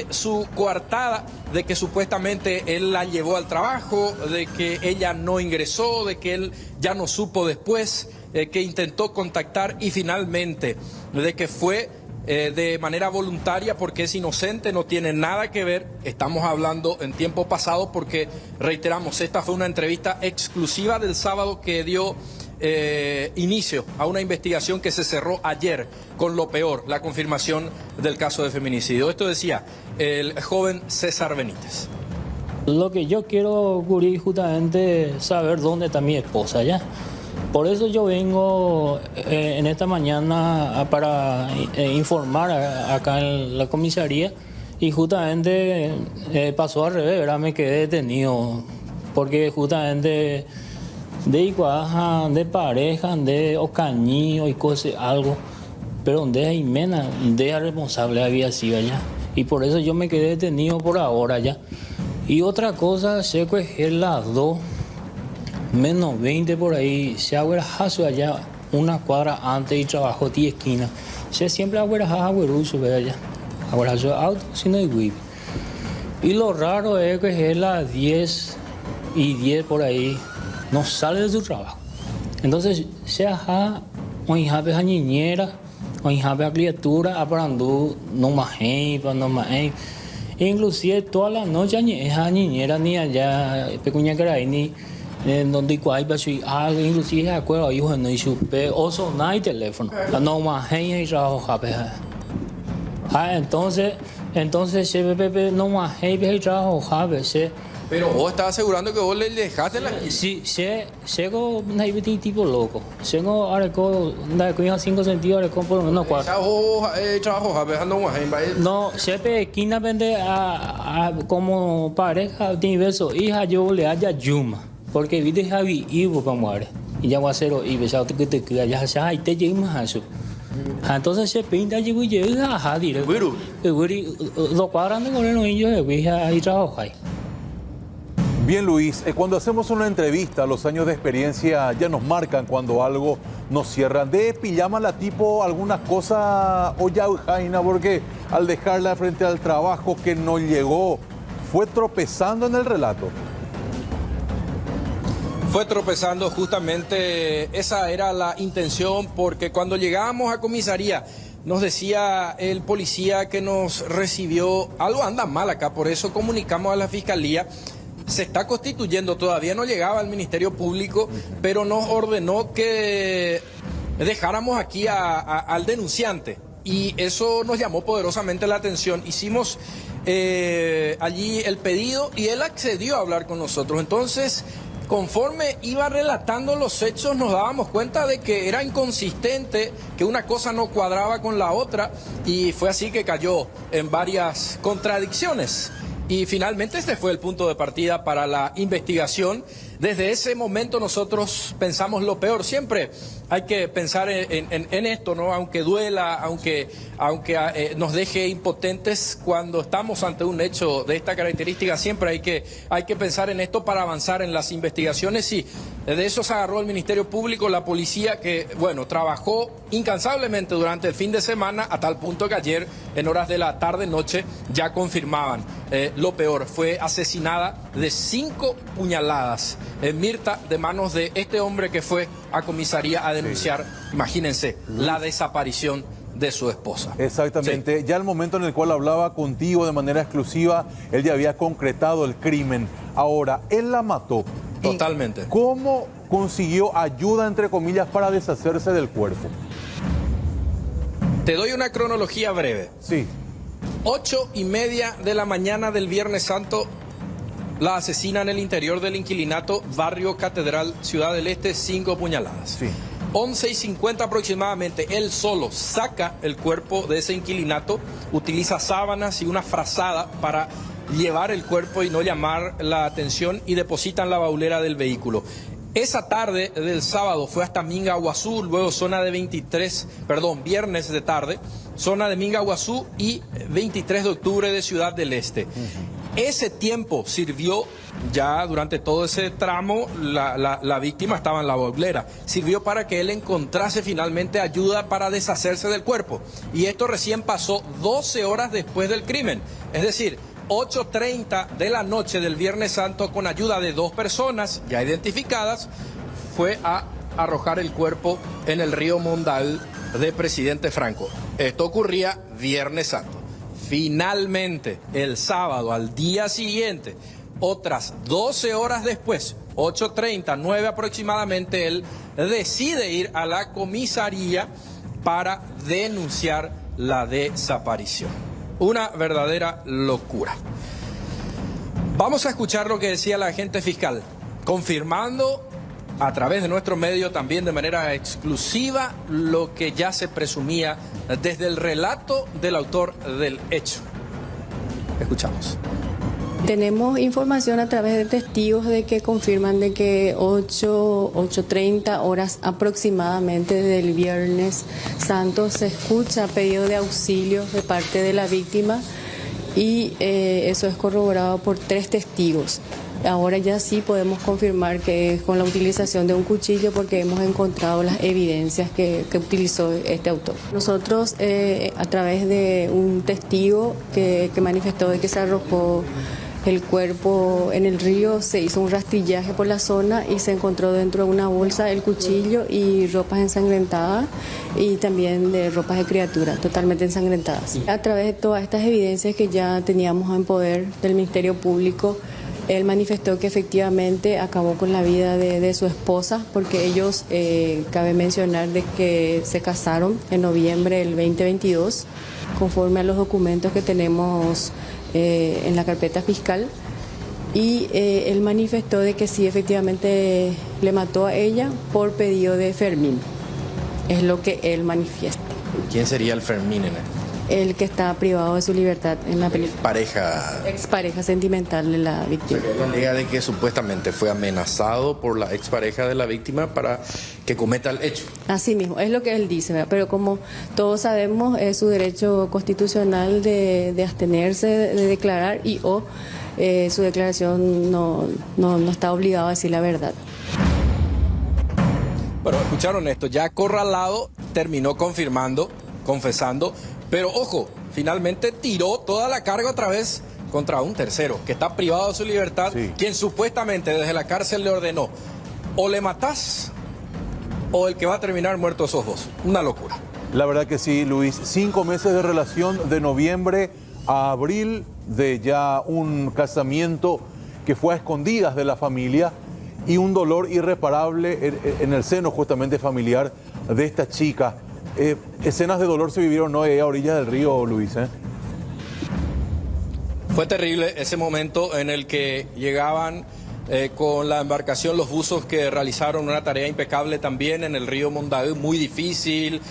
Su coartada de que supuestamente él la llevó al trabajo, de que ella no ingresó, de que él ya no supo después, que intentó contactar y finalmente de que fue de manera voluntaria porque es inocente, no tiene nada que ver. Estamos hablando en tiempo pasado porque, reiteramos, esta fue una entrevista exclusiva del sábado que dio inicio a una investigación que se cerró ayer con lo peor, la confirmación del caso de feminicidio. Esto decía el joven César Benítez. Lo que yo quiero, Guri, justamente saber dónde está mi esposa ya. Por eso yo vengo en esta mañana para informar acá en la comisaría y justamente pasó al revés, ¿verdad? Me quedé detenido porque justamente de iguaja, de pareja, de ocañillo y cosas, algo, pero donde es Jimena, de responsable había sido allá. Y por eso yo me quedé detenido por ahora ya. Y otra cosa, sé que es las 2, menos 20 por ahí, se aguerajazo allá, una cuadra antes y trabajo 10 esquinas. Se siempre aguerajazo agüeruso, ¿verdad? Allá. Aguerajazo auto, si no hay whip. Y lo raro es que es las 10:10 por ahí. No sale de su trabajo. Entonces, se ha un hijabe a niñera, un hijabe a criatura, aprendú, no más, no más. Inclusive toda la noche es a niñera ni allá, pequeña que era ni donde cuál va a ser algo, inclusive se acuerda, hijo no hizo, o sonar el teléfono, no más, y trabajo jabe. Entonces, se ve no más, y trabajo jabe, se. Pero vos estás asegurando que vos le dejaste la... Sí, llego una tipo loco. Llego a reco, da cuida 5 sentidos, reco por lo menos 4. Trabajo, no, siempre esquina vende a como pareja de beso, hija yo le haya yuma, porque viste Javi Ivo para muere. Y ya va a ser y besado que te queda ya y te llegas a eso. Entonces se pinta y llega a Jadir. Lo cuadran de con los niños y trabajo ahí. Bien, Luis, cuando hacemos una entrevista, los años de experiencia ya nos marcan cuando algo nos cierran. De pijama la tipo algunas cosas o ya Jaina, porque al dejarla frente al trabajo que no llegó, fue tropezando en el relato. Fue tropezando, justamente esa era la intención, porque cuando llegábamos a comisaría nos decía el policía que nos recibió, algo anda mal acá, por eso comunicamos a la fiscalía. Se está constituyendo, todavía no llegaba al Ministerio Público, pero nos ordenó que dejáramos aquí al denunciante y eso nos llamó poderosamente la atención. Hicimos allí el pedido y él accedió a hablar con nosotros. Entonces, conforme iba relatando los hechos, nos dábamos cuenta de que era inconsistente, que una cosa no cuadraba con la otra y fue así que cayó en varias contradicciones. Y finalmente este fue el punto de partida para la investigación. Desde ese momento nosotros pensamos lo peor. Siempre hay que pensar en esto, ¿no? Aunque duela, aunque nos deje impotentes cuando estamos ante un hecho de esta característica, siempre hay que pensar en esto para avanzar en las investigaciones. Y de eso se agarró el Ministerio Público, la policía que, bueno, trabajó incansablemente durante el fin de semana a tal punto que ayer en horas de la tarde-noche ya confirmaban lo peor. Fue asesinada de 5 puñaladas. Mirta, de manos de este hombre que fue a comisaría a denunciar, imagínense, la desaparición de su esposa. Exactamente. Sí. Ya el momento en el cual hablaba contigo de manera exclusiva, él ya había concretado el crimen. Ahora, él la mató. Totalmente. ¿Cómo consiguió ayuda, entre comillas, para deshacerse del cuerpo? Te doy una cronología breve. Sí. 8:30 de la mañana del Viernes Santo, la asesina en el interior del inquilinato, barrio Catedral, Ciudad del Este, 5 puñaladas. Sí. 11:50 aproximadamente, él solo saca el cuerpo de ese inquilinato, utiliza sábanas y una frazada para llevar el cuerpo y no llamar la atención y depositan la baulera del vehículo. Esa tarde del sábado fue hasta Mingaguazú, luego zona de viernes de tarde, zona de Mingaguazú y 23 de octubre de Ciudad del Este. Ese tiempo sirvió, ya durante todo ese tramo, la víctima estaba en la baulera, sirvió para que él encontrase finalmente ayuda para deshacerse del cuerpo. Y esto recién pasó 12 horas después del crimen, es decir, 8:30 de la noche del Viernes Santo, con ayuda de 2 personas ya identificadas, fue a arrojar el cuerpo en el río Mondal de Presidente Franco. Esto ocurría Viernes Santo. Finalmente, el sábado, al día siguiente, otras 12 horas después, 8:30, 9 aproximadamente, él decide ir a la comisaría para denunciar la desaparición. Una verdadera locura. Vamos a escuchar lo que decía la agente fiscal, confirmando a través de nuestro medio también de manera exclusiva lo que ya se presumía desde el relato del autor del hecho. Escuchamos. Tenemos información a través de testigos de que confirman de que 8:30 horas aproximadamente del Viernes Santo se escucha pedido de auxilio de parte de la víctima y eso es corroborado por 3 testigos. Ahora ya sí podemos confirmar que es con la utilización de un cuchillo porque hemos encontrado las evidencias que utilizó este autor. Nosotros a través de un testigo que manifestó de que se arrojó el cuerpo en el río, se hizo un rastrillaje por la zona y se encontró dentro de una bolsa el cuchillo y ropas ensangrentadas y también de ropas de criatura totalmente ensangrentadas. A través de todas estas evidencias que ya teníamos en poder del Ministerio Público, él manifestó que efectivamente acabó con la vida de su esposa porque ellos, cabe mencionar de que se casaron en noviembre del 2022, conforme a los documentos que tenemos en la carpeta fiscal, y él manifestó de que sí, efectivamente le mató a ella por pedido de Fermín, es lo que él manifiesta. ¿Quién sería el Fermín en él? El que está privado de su libertad en la película. Expareja sentimental de la víctima. Él alega de que supuestamente fue amenazado por la expareja de la víctima para que cometa el hecho. Así mismo, es lo que él dice, ¿verdad? Pero como todos sabemos, es su derecho constitucional de abstenerse, de declarar y su declaración no está obligado a decir la verdad. Bueno, escucharon esto, ya acorralado terminó confesando, pero ojo, finalmente tiró toda la carga otra vez contra un tercero que está privado de su libertad, quien supuestamente desde la cárcel le ordenó: o le matás o el que va a terminar muerto sos vos. Una locura. La verdad que sí, Luis. 5 meses de relación, de noviembre a abril, de ya un casamiento que fue a escondidas de la familia y un dolor irreparable en el seno justamente familiar de esta chica. Escenas de dolor se vivieron hoy a orillas del río, Luis. Fue terrible ese momento en el que llegaban con la embarcación los buzos que realizaron una tarea impecable también en el río Mondaú, muy difícil,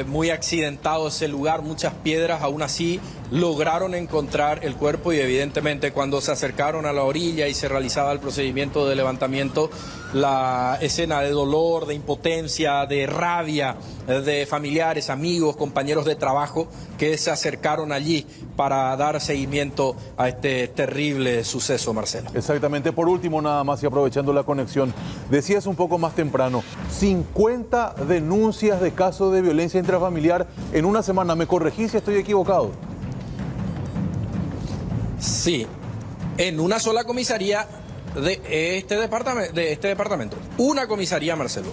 muy accidentado ese lugar, muchas piedras. Aún así lograron encontrar el cuerpo y evidentemente cuando se acercaron a la orilla y se realizaba el procedimiento de levantamiento, la escena de dolor, de impotencia, de rabia de familiares, amigos, compañeros de trabajo que se acercaron allí para dar seguimiento a este terrible suceso, Marcelo. Exactamente. Por último, nada más y aprovechando la conexión, decías un poco más temprano, 50 denuncias de casos de violencia intrafamiliar en una semana. ¿Me corregí si estoy equivocado? Sí, en una sola comisaría de este departamento. Una comisaría, Marcelo.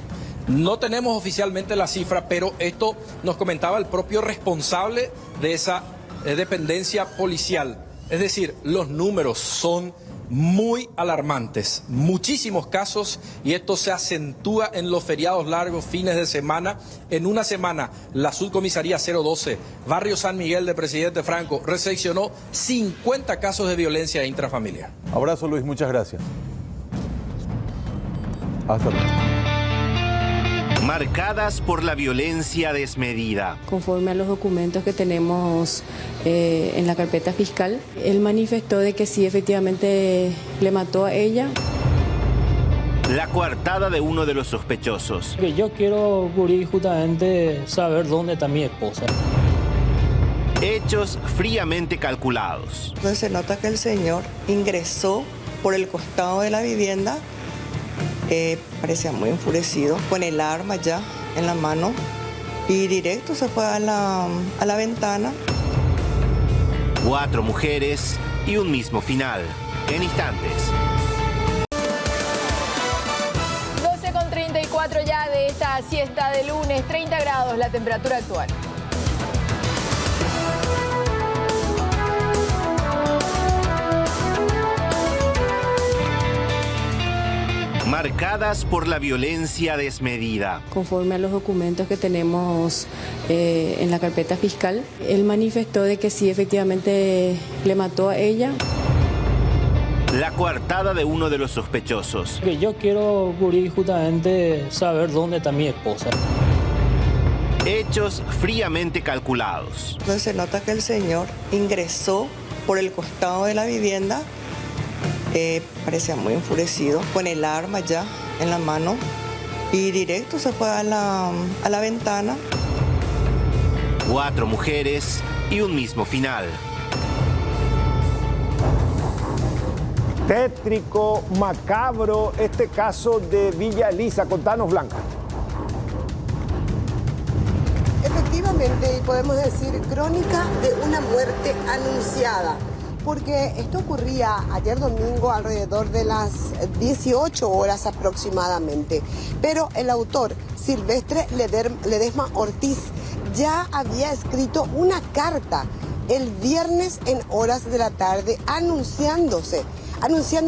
No tenemos oficialmente la cifra, pero esto nos comentaba el propio responsable de esa dependencia policial. Es decir, los números son muy alarmantes, muchísimos casos, y esto se acentúa en los feriados largos, fines de semana. En una semana, la subcomisaría 012, Barrio San Miguel de Presidente Franco, recepcionó 50 casos de violencia intrafamiliar. Abrazo, Luis, muchas gracias. Hasta luego. Marcadas por la violencia desmedida. Conforme a los documentos que tenemos en la carpeta fiscal, él manifestó de que sí, efectivamente le mató a ella. La coartada de uno de los sospechosos. Que yo quiero, Guri, justamente saber dónde está mi esposa. Hechos fríamente calculados. Entonces se nota que el señor ingresó por el costado de la vivienda, parecía muy enfurecido, con el arma ya en la mano y directo se fue a la ventana. 4 mujeres y un mismo final. En instantes. 12:34 ya de esta siesta de lunes, 30 grados la temperatura actual. Marcadas por la violencia desmedida. Conforme a los documentos que tenemos en la carpeta fiscal, él manifestó de que sí, efectivamente le mató a ella. La coartada de uno de los sospechosos. Que yo quiero, Guri, justamente saber dónde está mi esposa. Hechos fríamente calculados. Entonces se nota que el señor ingresó por el costado de la vivienda, parecía muy enfurecido, con el arma ya en la mano y directo se fue a la ventana. 4 mujeres y un mismo final. Tétrico, macabro, este caso de Villa Elisa. Contanos, Blanca. Efectivamente, y podemos decir crónica de una muerte anunciada, porque esto ocurría ayer domingo alrededor de las 18 horas aproximadamente. Pero el autor, Silvestre Ledesma Ortiz, ya había escrito una carta el viernes en horas de la tarde anunciando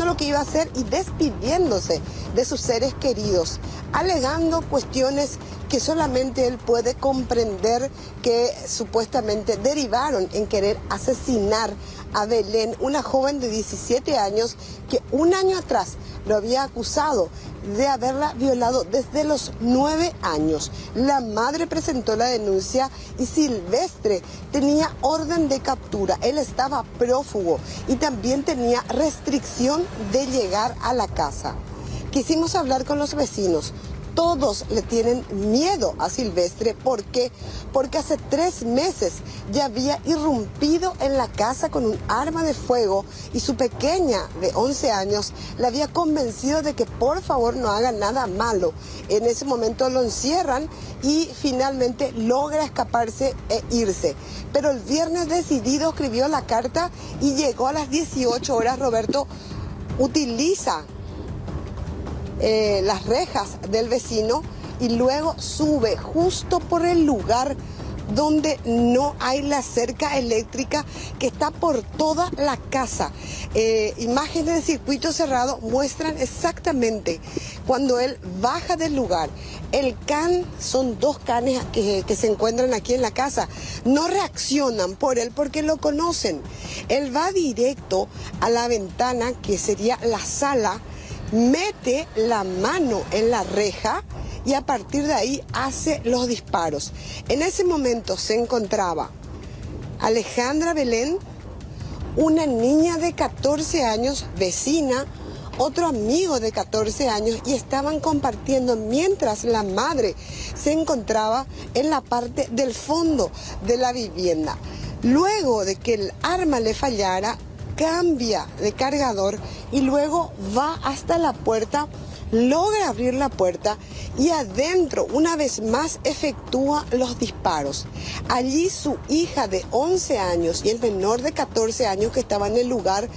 lo que iba a hacer y despidiéndose de sus seres queridos, alegando cuestiones que solamente él puede comprender, que supuestamente derivaron en querer asesinar a Belén, una joven de 17 años que un año atrás lo había acusado de haberla violado desde los 9 años. La madre presentó la denuncia y Silvestre tenía orden de captura. Él estaba prófugo y también tenía restricción de llegar a la casa. Quisimos hablar con los vecinos. Todos le tienen miedo a Silvestre. ¿Por qué? Porque hace 3 meses ya había irrumpido en la casa con un arma de fuego y su pequeña de 11 años le había convencido de que por favor no haga nada malo. En ese momento lo encierran y finalmente logra escaparse e irse. Pero el viernes decidido escribió la carta y llegó a las 18 horas. Roberto utiliza las rejas del vecino y luego sube justo por el lugar donde no hay la cerca eléctrica que está por toda la casa. Imágenes de circuito cerrado muestran exactamente cuando él baja del lugar. El can, son 2 canes que se encuentran aquí en la casa, no reaccionan por él porque lo conocen. Él va directo a la ventana, que sería la sala, mete la mano en la reja y a partir de ahí hace los disparos. En ese momento se encontraba Alejandra Belén, una niña de 14 años, vecina, otro amigo de 14 años, y estaban compartiendo mientras la madre se encontraba en la parte del fondo de la vivienda. Luego de que el arma le fallara, cambia de cargador y luego va hasta la puerta, logra abrir la puerta y adentro una vez más efectúa los disparos. Allí su hija de 11 años y el menor de 14 años que estaba en el lugar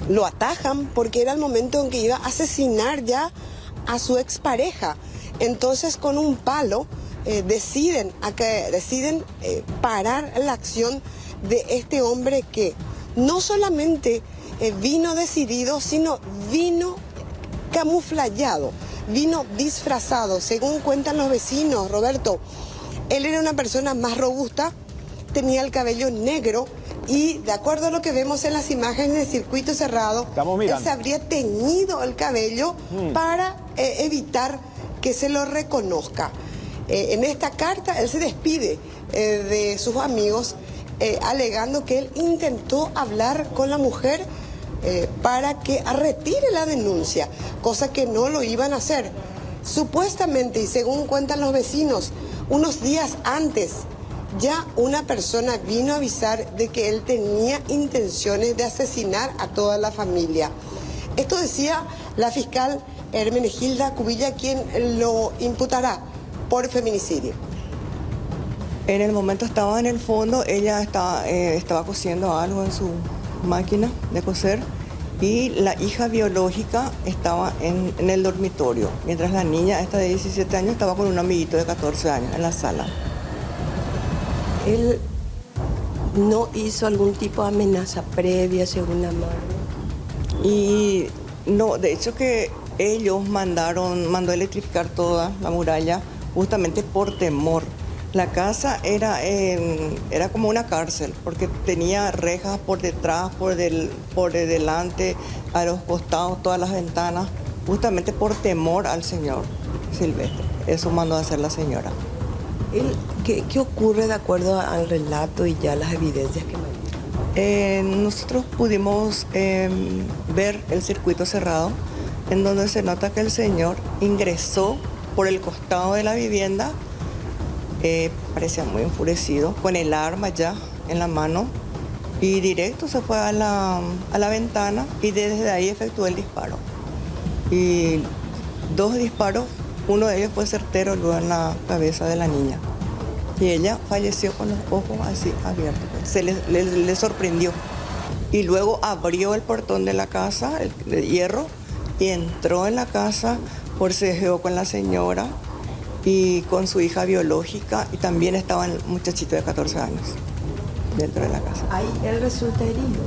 lo atajan porque era el momento en que iba a asesinar ya a su expareja. Entonces con un palo deciden parar la acción de este hombre que no solamente vino decidido, sino vino camuflado, vino disfrazado. Según cuentan los vecinos, Roberto, él era una persona más robusta, tenía el cabello negro y de acuerdo a lo que vemos en las imágenes de circuito cerrado, él se habría teñido el cabello para evitar que se lo reconozca. En esta carta él se despide de sus amigos alegando que él intentó hablar con la mujer para que retire la denuncia, cosa que no lo iban a hacer. Supuestamente, y según cuentan los vecinos, unos días antes ya una persona vino a avisar de que él tenía intenciones de asesinar a toda la familia. Esto decía la fiscal Hermenegilda Cubilla, quien lo imputará por feminicidio. En el momento estaba en el fondo, ella estaba cosiendo algo en su máquina de coser y la hija biológica estaba en el dormitorio, mientras la niña, esta de 17 años, estaba con un amiguito de 14 años en la sala. Él no hizo algún tipo de amenaza previa, según la madre. Y no, de hecho que ellos mandó electrificar toda la muralla justamente por temor. La casa era como una cárcel, porque tenía rejas por detrás, por delante, a los costados, todas las ventanas, justamente por temor al señor Silvestre. Eso mandó a hacer la señora. ¿Qué ocurre de acuerdo al relato y ya las evidencias que manejan? Nosotros pudimos ver el circuito cerrado, en donde se nota que el señor ingresó por el costado de la vivienda, parecía muy enfurecido, con el arma ya en la mano, y directo se fue a la ventana y desde ahí efectuó el disparo. Y 2 disparos, uno de ellos fue certero luego en la cabeza de la niña. Y ella falleció con los ojos así abiertos. Se le sorprendió. Y luego abrió el portón de la casa, el de hierro, y entró en la casa, forcejeó con la señora y con su hija biológica, y también estaba el muchachito de 14 años dentro de la casa. ¿Ahí él resulta herido?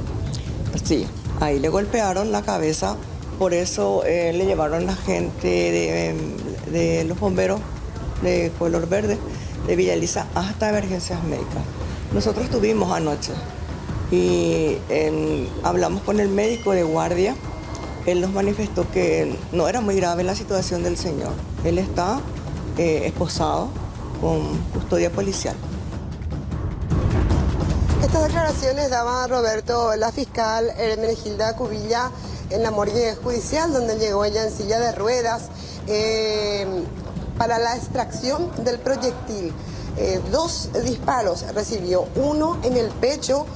Sí, ahí le golpearon la cabeza, por eso le llevaron la gente de los bomberos de color verde de Villa Elisa hasta emergencias médicas. Nosotros estuvimos anoche y hablamos con el médico de guardia. Él nos manifestó que no era muy grave la situación del señor. Él está esposado con custodia policial. Estas declaraciones daba Roberto, la fiscal Hermenegilda Cubilla, en la morgue judicial, donde llegó ella en silla de ruedas para la extracción del proyectil. 2 disparos recibió, uno en el pecho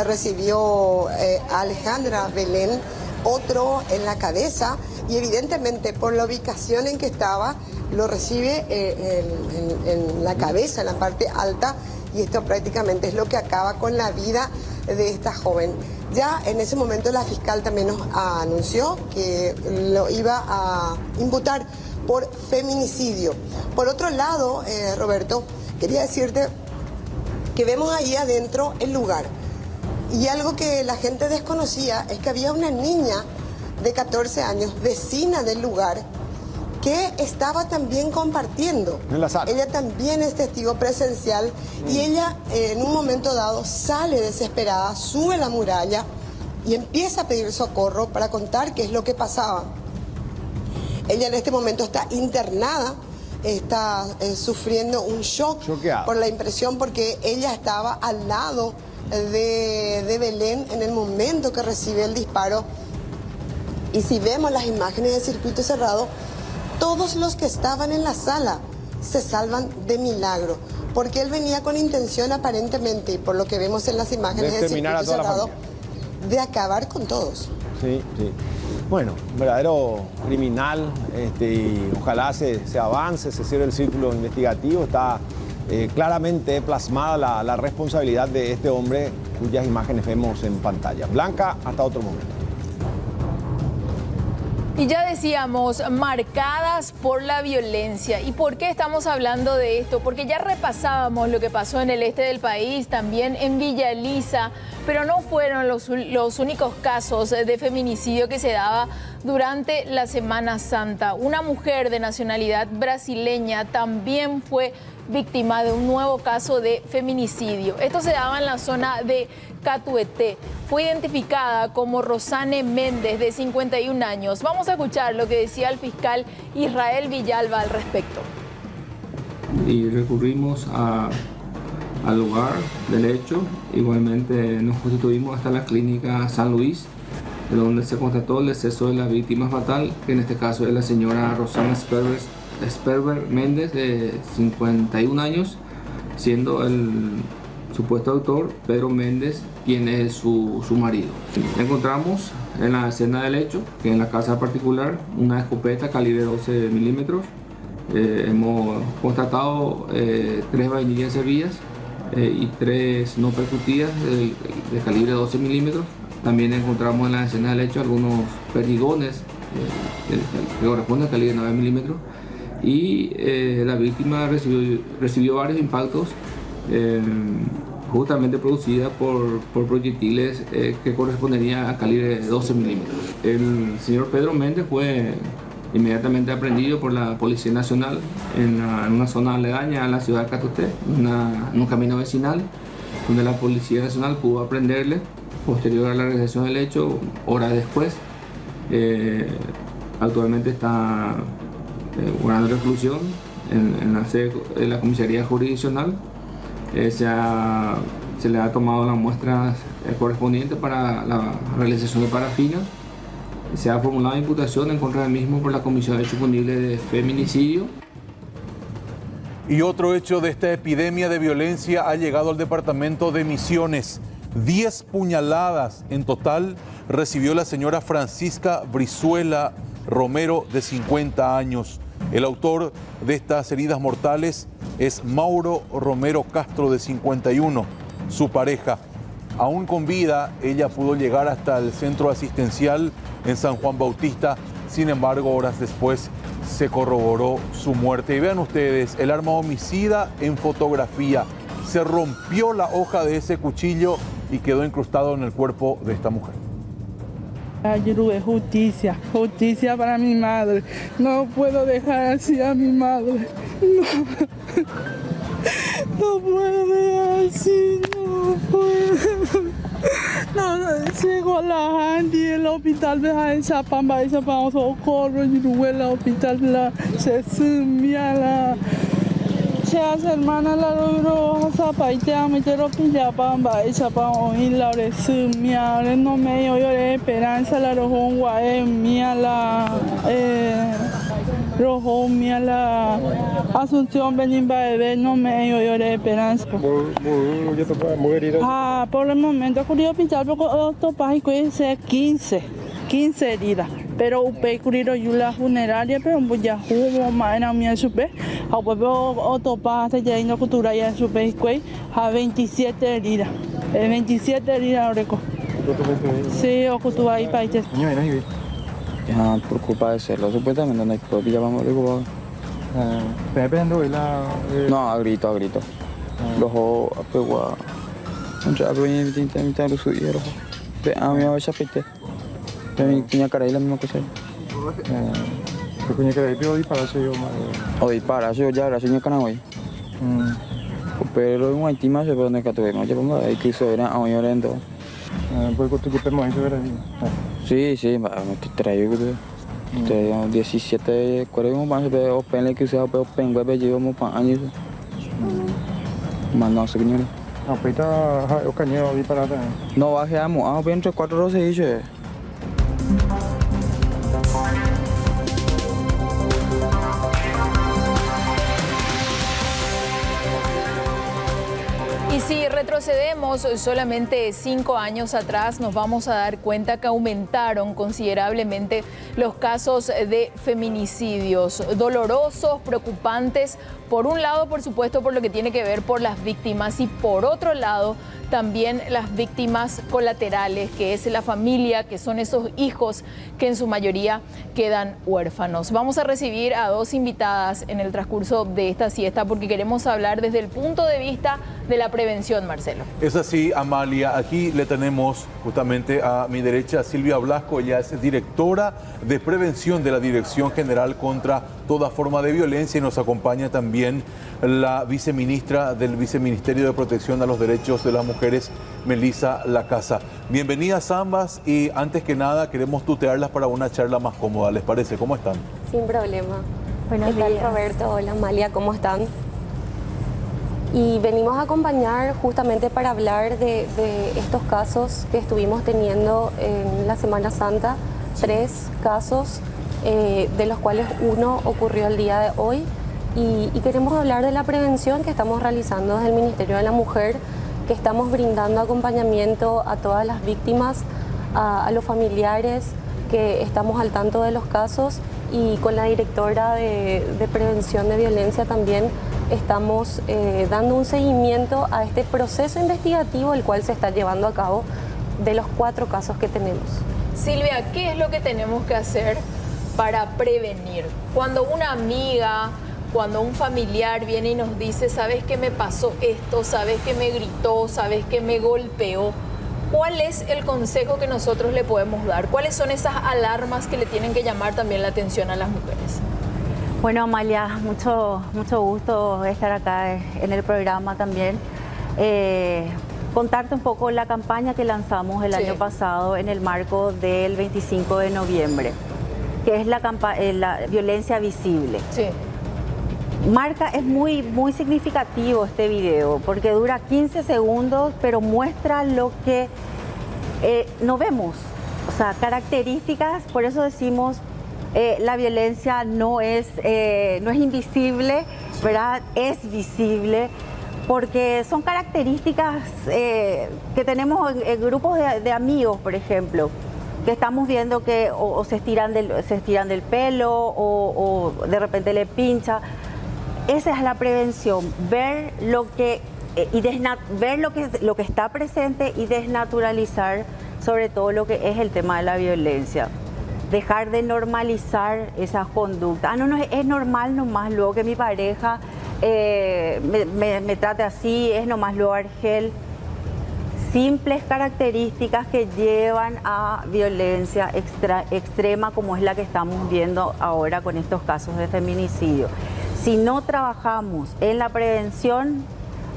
recibió Alejandra Belén, otro en la cabeza, y evidentemente por la ubicación en que estaba lo recibe en la cabeza, en la parte alta, y esto prácticamente es lo que acaba con la vida de esta joven. Ya en ese momento la fiscal también nos anunció que lo iba a imputar por feminicidio. Por otro lado, Roberto, quería decirte que vemos ahí adentro el lugar. Y algo que la gente desconocía es que había una niña de 14 años, vecina del lugar, que estaba también compartiendo. En la sala. Ella también es testigo presencial y ella en un momento dado sale desesperada, sube la muralla y empieza a pedir socorro para contar qué es lo que pasaba. Ella en este momento está internada, está sufriendo un shock por la impresión, porque ella estaba al lado de Belén en el momento que recibe el disparo. Y si vemos las imágenes del circuito cerrado, todos los que estaban en la sala se salvan de milagro, porque él venía con intención aparentemente, y por lo que vemos en las imágenes del circuito cerrado, de acabar con todos. Sí, sí. Bueno, verdadero criminal, y ojalá se avance, se cierre el círculo investigativo. Está claramente plasmada la responsabilidad de este hombre, cuyas imágenes vemos en pantalla. Blanca, hasta otro momento. Y ya decíamos, marcadas por la violencia. ¿Y por qué estamos hablando de esto? Porque ya repasábamos lo que pasó en el este del país, también en Villa Elisa, Pero no fueron los únicos casos de feminicidio que se daba durante la Semana Santa. Una mujer de nacionalidad brasileña también fue víctima de un nuevo caso de feminicidio. Esto se daba en la zona de Catuete. Fue identificada como Rosane Méndez, de 51 años. Vamos a escuchar lo que decía el fiscal Israel Villalba al respecto. Y recurrimos al lugar del hecho. Igualmente nos constituimos hasta la clínica San Luis, donde se constató el deceso de la víctima fatal, que en este caso es la señora Rosana Sperber Méndez, de 51 años, siendo el supuesto autor Pedro Méndez, quien es su marido. Encontramos en la escena del hecho, que en la casa particular, una escopeta calibre 12 milímetros. Hemos constatado 3 vainillas servidas y 3 no percutidas de calibre 12 milímetros. También encontramos en la escena del hecho algunos perdigones que corresponden al calibre 9 milímetros. Y la víctima recibió varios impactos justamente producidas por proyectiles que corresponderían a calibre 12 milímetros. El señor Pedro Méndez fue inmediatamente aprehendido por la Policía Nacional en una zona aledaña a la ciudad de Catuete, en un camino vecinal, donde la Policía Nacional pudo aprenderle. Posterior a la realización del hecho, horas después, actualmente está guardando reclusión en la sede de la comisaría jurisdiccional. Se le ha tomado las muestras correspondientes para la realización de parafina. Se ha formulado imputación en contra del mismo por la comisión de hecho punible de feminicidio. Y otro hecho de esta epidemia de violencia ha llegado al departamento de Misiones. 10 puñaladas en total recibió la señora Francisca Brizuela Romero, de 50 años. El autor de estas heridas mortales es Mauro Romero Castro, de 51, su pareja. Aún con vida, ella pudo llegar hasta el centro asistencial en San Juan Bautista. Sin embargo, horas después se corroboró su muerte. Y vean ustedes, el arma homicida en fotografía. Se rompió la hoja de ese cuchillo y quedó incrustado en el cuerpo de esta mujer. Ayude, justicia, justicia para mi madre. No puedo dejar así a mi madre. No puedo dejar así, no puedo. No, llego a la Andy, el hospital de Chapamba, socorro, y el hospital de la Sesumia, la hermana la logró zapaitear, me quiero pillar pamba, ella para oír la resumia, no me dio esperanza, la rojo guay, mía la rojo, mía la Asunción Benimba bebé, no me dio esperanza. Por el momento, quería pillar, porque otro país puede 15 heridas. Pero upé curiro yula funeraria, pero ya hubo más en mi supe, a pueblo otopa se ya indo cultura ya supe a 27 heridas. 27 heridas reco. Sí, o cultura ahí países. Ya por culpa de serlo, supuestamente no hay propia, ya vamos a recuperar. No, a grito. Luego a pegua. Ya voy a intentar lo suyo. A mí me va a chapete. Punya cara la misma cosa. Punya cara pero dispararse yo más. O dispararse yo ya rasanya kana hoy. Pero un Haití más se puede donde catuve, no ya pongo ahí que se era a hoy orando. Pues tú que permanece ver ahí. Sí, me te traigo que 17 40 más se ve open que se ha open web llevamos para años. Manda señor. Ahorita o cañero disparada. No bajamos, entre 4 12 dice. Y si retrocedemos solamente 5 años atrás, nos vamos a dar cuenta que aumentaron considerablemente los casos de feminicidios, dolorosos, preocupantes, Por un lado, por supuesto, por lo que tiene que ver por las víctimas y por otro lado, también las víctimas colaterales, que es la familia, que son esos hijos que en su mayoría quedan huérfanos. Vamos a recibir a dos invitadas en el transcurso de esta siesta porque queremos hablar desde el punto de vista de la prevención, Marcelo. Es así, Amalia. Aquí le tenemos justamente a mi derecha a Silvia Blasco. Ella es directora de prevención de la Dirección General contra toda forma de violencia y nos acompaña también la viceministra del Viceministerio de Protección a los Derechos de las Mujeres, Melissa Lacasa. Bienvenidas ambas y antes que nada queremos tutearlas para una charla más cómoda. ¿Les parece? ¿Cómo están? Sin problema. Buenos ¿Qué tal, días. Roberto? Hola, Amalia, ¿cómo están? Y venimos a acompañar justamente para hablar de estos casos que estuvimos teniendo en la Semana Santa. 3 casos, de los cuales uno ocurrió el día de hoy. Y queremos hablar de la prevención que estamos realizando desde el Ministerio de la Mujer, que estamos brindando acompañamiento a todas las víctimas, a los familiares, que estamos al tanto de los casos y con la directora de prevención de violencia también estamos dando un seguimiento a este proceso investigativo el cual se está llevando a cabo de los 4 casos que tenemos. Silvia, ¿qué es lo que tenemos que hacer para prevenir? Cuando una amiga, cuando un familiar viene y nos dice, ¿sabes que me pasó esto? ¿Sabes que me gritó? ¿Sabes que me golpeó? ¿Cuál es el consejo que nosotros le podemos dar? ¿Cuáles son esas alarmas que le tienen que llamar también la atención a las mujeres? Bueno, Amalia, mucho gusto estar acá en el programa también. Contarte un poco la campaña que lanzamos el año pasado en el marco del 25 de noviembre, que es la violencia visible. Sí. Es muy significativo este video porque dura 15 segundos, pero muestra lo que no vemos, o sea, características. Por eso decimos la violencia no es invisible, ¿verdad? Es visible porque son características que tenemos en grupos de amigos, por ejemplo, que estamos viendo que o se estiran del pelo o de repente le pincha. Esa es la prevención, ver lo que está presente y desnaturalizar sobre todo lo que es el tema de la violencia. Dejar de normalizar esas conductas. No es normal nomás luego que mi pareja me trate así, es nomás luego Argel. Simples características que llevan a violencia extrema como es la que estamos viendo ahora con estos casos de feminicidio. Si no trabajamos en la prevención,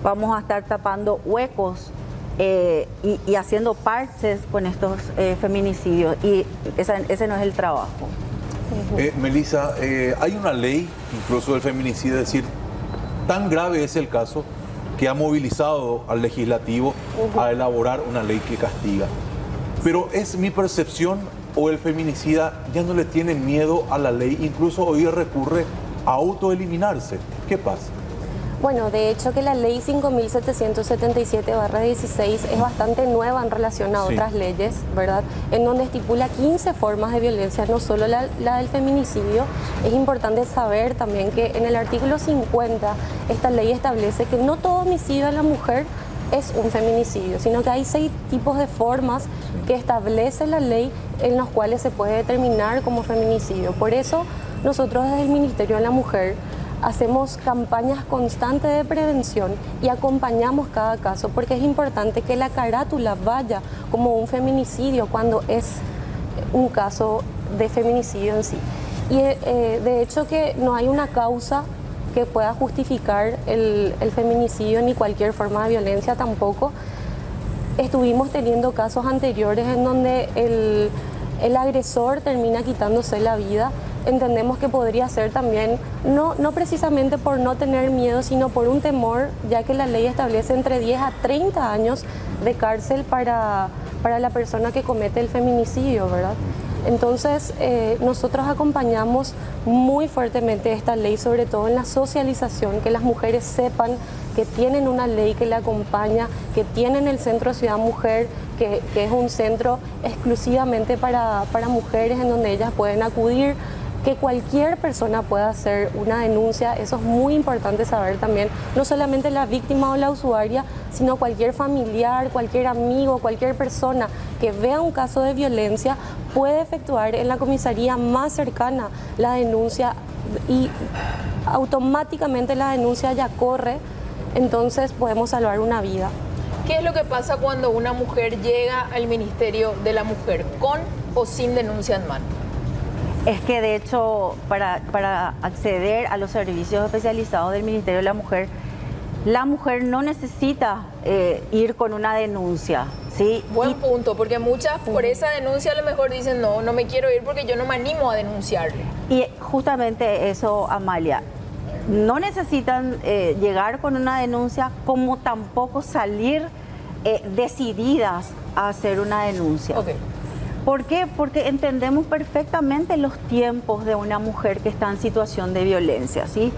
vamos a estar tapando huecos y haciendo parches con estos feminicidios y ese no es el trabajo. Melissa, hay una ley, incluso del feminicidio, es decir, tan grave es el caso que ha movilizado al legislativo a elaborar una ley que castiga. Pero ¿es mi percepción o el feminicida ya no le tiene miedo a la ley? Incluso hoy recurre a autoeliminarse. ¿Qué pasa? Bueno, de hecho que la ley 5.777/16 es bastante nueva en relación a otras leyes, ¿verdad? En donde estipula 15 formas de violencia, no solo la del feminicidio. Es importante saber también que en el artículo 50 esta ley establece que no todo homicidio a la mujer es un feminicidio, sino que hay 6 tipos de formas que establece la ley en los cuales se puede determinar como feminicidio. Por eso nosotros desde el Ministerio de la Mujer hacemos campañas constantes de prevención y acompañamos cada caso porque es importante que la carátula vaya como un feminicidio cuando es un caso de feminicidio en sí. Y de hecho que no hay una causa que pueda justificar el feminicidio ni cualquier forma de violencia tampoco. Estuvimos teniendo casos anteriores en donde el agresor termina quitándose la vida. Entendemos que podría ser también, no precisamente por no tener miedo, sino por un temor, ya que la ley establece entre 10 a 30 años de cárcel para la persona que comete el feminicidio, ¿verdad? Entonces, nosotros acompañamos muy fuertemente esta ley, sobre todo en la socialización, que las mujeres sepan que tienen una ley que la acompaña, que tienen el Centro Ciudad Mujer, que es un centro exclusivamente para mujeres en donde ellas pueden acudir que cualquier persona pueda hacer una denuncia. Eso es muy importante saber también, no solamente la víctima o la usuaria, sino cualquier familiar, cualquier amigo, cualquier persona que vea un caso de violencia puede efectuar en la comisaría más cercana la denuncia y automáticamente la denuncia ya corre, entonces podemos salvar una vida. ¿Qué es lo que pasa cuando una mujer llega al Ministerio de la Mujer, con o sin denuncia en mano? Es que de hecho, para acceder a los servicios especializados del Ministerio de la mujer no necesita ir con una denuncia, ¿sí? Buen punto, porque muchas por esa denuncia a lo mejor dicen, no me quiero ir porque yo no me animo a denunciarle. Y justamente eso, Amalia, no necesitan llegar con una denuncia, como tampoco salir decididas a hacer una denuncia. Okay. ¿Por qué? Porque entendemos perfectamente los tiempos de una mujer que está en situación de violencia, ¿sí?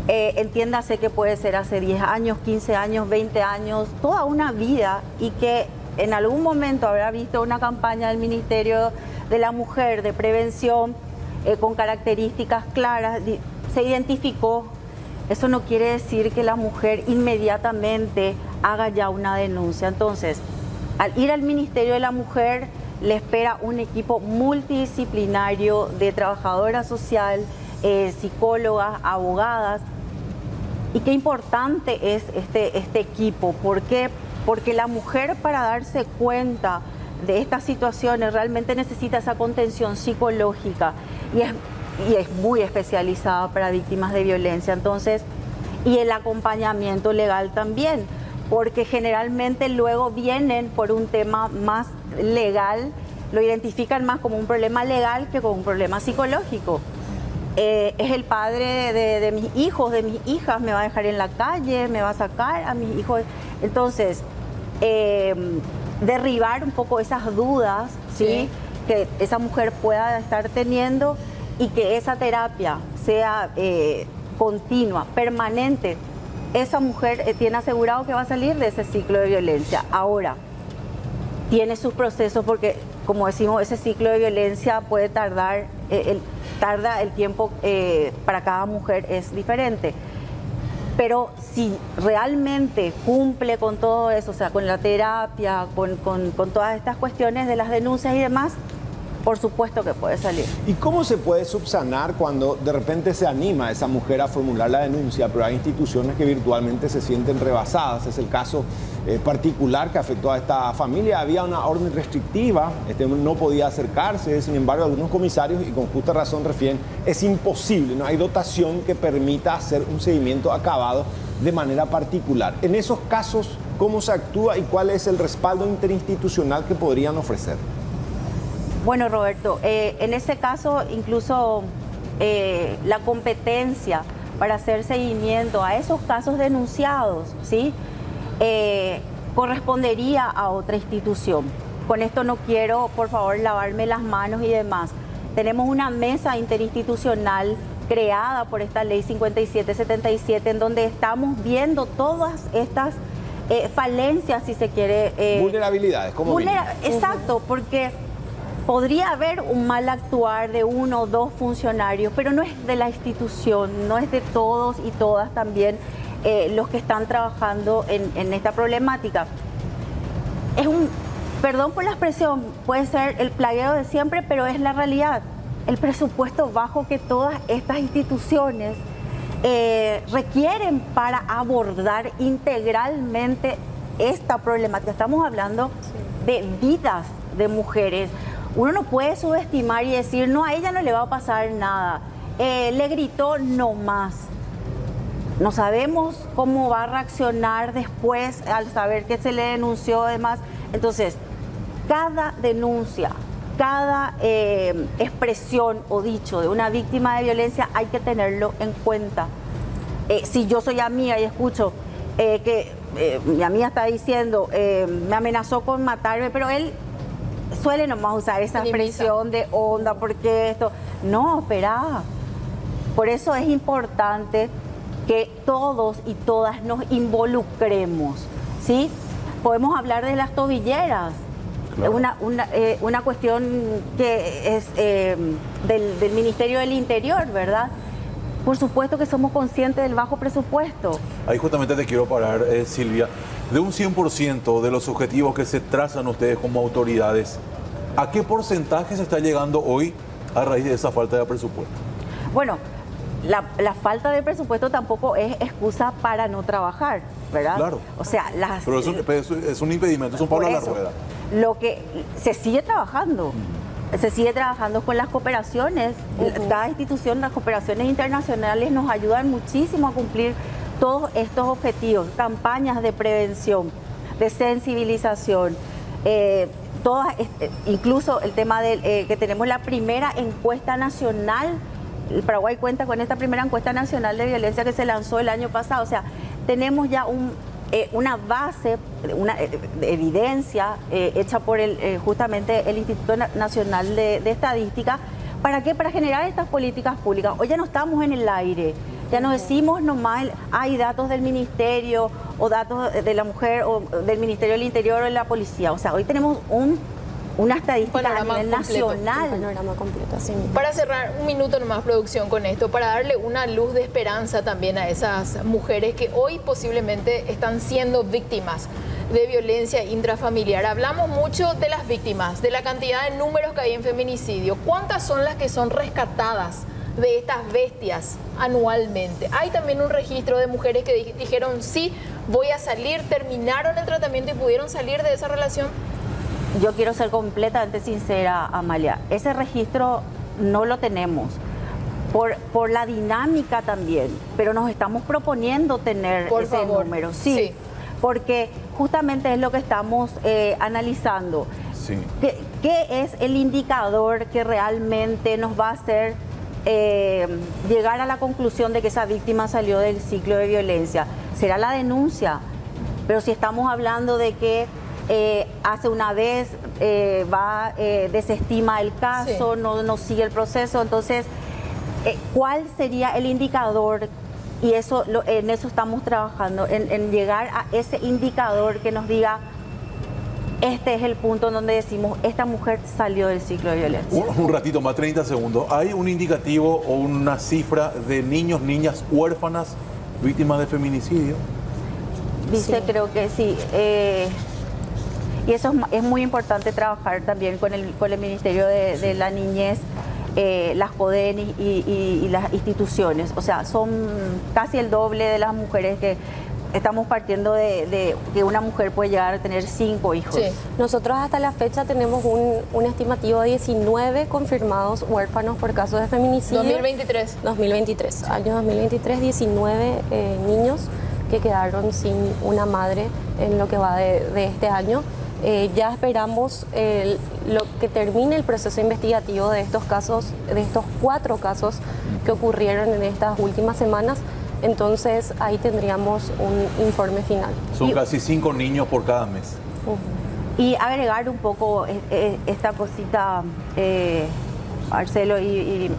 Entiéndase que puede ser hace 10 años, 15 años, 20 años, toda una vida, y que en algún momento habrá visto una campaña del Ministerio de la Mujer de prevención con características claras, se identificó. Eso no quiere decir que la mujer inmediatamente haga ya una denuncia. Entonces, al ir al Ministerio de la Mujer, le espera un equipo multidisciplinario de trabajadora social, psicólogas, abogadas. Y qué importante es este equipo. ¿Por qué? Porque la mujer, para darse cuenta de estas situaciones, realmente necesita esa contención psicológica y es muy especializada para víctimas de violencia. Entonces, y el acompañamiento legal también, porque generalmente luego vienen por un tema más legal, lo identifican más como un problema legal que como un problema psicológico. Es el padre de mis hijos, de mis hijas, me va a dejar en la calle, me va a sacar a mis hijos. Entonces, derribar un poco esas dudas, ¿sí? Que esa mujer pueda estar teniendo, y que esa terapia sea continua, permanente. Esa mujer tiene asegurado que va a salir de ese ciclo de violencia. Ahora, tiene sus procesos, porque, como decimos, ese ciclo de violencia puede tardar, el tiempo para cada mujer es diferente. Pero si realmente cumple con todo eso, o sea, con la terapia, con todas estas cuestiones de las denuncias y demás, por supuesto que puede salir. ¿Y cómo se puede subsanar cuando de repente se anima a esa mujer a formular la denuncia, pero hay instituciones que virtualmente se sienten rebasadas? Es el caso particular que afectó a esta familia. Había una orden restrictiva, no podía acercarse, sin embargo algunos comisarios, y con justa razón refieren, es imposible, no hay dotación que permita hacer un seguimiento acabado de manera particular. En esos casos, ¿cómo se actúa y cuál es el respaldo interinstitucional que podrían ofrecer? Bueno, Roberto, en ese caso incluso la competencia para hacer seguimiento a esos casos denunciados, ¿sí? Correspondería a otra institución. Con esto no quiero, por favor, lavarme las manos y demás. Tenemos una mesa interinstitucional creada por esta ley 5777, en donde estamos viendo todas estas falencias, si se quiere. Vulnerabilidades, ¿cómo? Exacto, porque podría haber un mal actuar de uno o dos funcionarios, pero no es de la institución, no es de todos y todas también los que están trabajando en esta problemática. Es perdón por la expresión, puede ser el plagueo de siempre, pero es la realidad. El presupuesto bajo que todas estas instituciones requieren para abordar integralmente esta problemática. Estamos hablando de vidas de mujeres. Uno no puede subestimar y decir, no, a ella no le va a pasar nada. Le gritó no más. No sabemos cómo va a reaccionar después al saber que se le denunció, además. Entonces, cada denuncia, cada expresión o dicho de una víctima de violencia hay que tenerlo en cuenta. Si yo soy amiga y escucho que mi amiga está diciendo, me amenazó con matarme, pero él suele nomás usar esa expresión de onda, porque esto... No, espera. Por eso es importante que todos y todas nos involucremos, ¿sí? Podemos hablar de las tobilleras. Claro. Una cuestión que es del Ministerio del Interior, ¿verdad? Por supuesto que somos conscientes del bajo presupuesto. Ahí justamente te quiero parar, Silvia. De un 100% de los objetivos que se trazan ustedes como autoridades, ¿a qué porcentaje se está llegando hoy a raíz de esa falta de presupuesto? Bueno, la falta de presupuesto tampoco es excusa para no trabajar, ¿verdad? Claro. O sea, pero es un impedimento, es un palo a la rueda. Lo que se sigue trabajando. Se sigue trabajando con las cooperaciones. Cada institución, las cooperaciones internacionales nos ayudan muchísimo a cumplir todos estos objetivos. Campañas de prevención, de sensibilización, incluso el tema de que tenemos la primera encuesta nacional. El Paraguay cuenta con esta primera encuesta nacional de violencia que se lanzó el año pasado. O sea, tenemos ya una base, una evidencia hecha por justamente el Instituto Nacional de Estadística. ¿Para qué? Para generar estas políticas públicas. Hoy ya no estamos en el aire, ya no decimos nomás, hay datos del Ministerio o datos de la mujer o del Ministerio del Interior o de la policía. O sea, hoy tenemos una estadística a nivel nacional. Un panorama completo, así mismo. Para cerrar, un minuto nomás, producción, con esto, para darle una luz de esperanza también a esas mujeres que hoy posiblemente están siendo víctimas de violencia intrafamiliar. Hablamos mucho de las víctimas, de la cantidad de números que hay en feminicidio. ¿Cuántas son las que son rescatadas de estas bestias anualmente? Hay también un registro de mujeres que dijeron, sí, voy a salir, terminaron el tratamiento y pudieron salir de esa relación. Yo quiero ser completamente sincera, Amalia. Ese registro no lo tenemos por la dinámica también, pero nos estamos proponiendo tener ese número. Sí, porque justamente es lo que estamos analizando. Sí. ¿Qué es el indicador que realmente nos va a hacer llegar a la conclusión de que esa víctima salió del ciclo de violencia? Será la denuncia, pero si estamos hablando de que hace una vez, desestima el caso, no sigue el proceso. Entonces, ¿cuál sería el indicador? Y en eso estamos trabajando, en llegar a ese indicador que nos diga, este es el punto en donde decimos, esta mujer salió del ciclo de violencia. Un ratito más, 30 segundos. ¿Hay un indicativo o una cifra de niños, niñas huérfanas víctimas de feminicidio? Dice, creo que sí. Y eso es muy importante trabajar también con el Ministerio de la Niñez, las CODEN y las instituciones. O sea, son casi el doble de las mujeres que estamos partiendo de que una mujer puede llegar a tener 5 hijos. Sí. Nosotros hasta la fecha tenemos un estimativo de 19 confirmados huérfanos por casos de feminicidio. 2023. 2023. Año 2023, 19 niños que quedaron sin una madre en lo que va de este año. Ya esperamos lo que termine el proceso investigativo de estos casos, de estos 4 casos que ocurrieron en estas últimas semanas. Entonces ahí tendríamos un informe final. Son casi 5 niños por cada mes. Y agregar un poco esta cosita, Marcelo y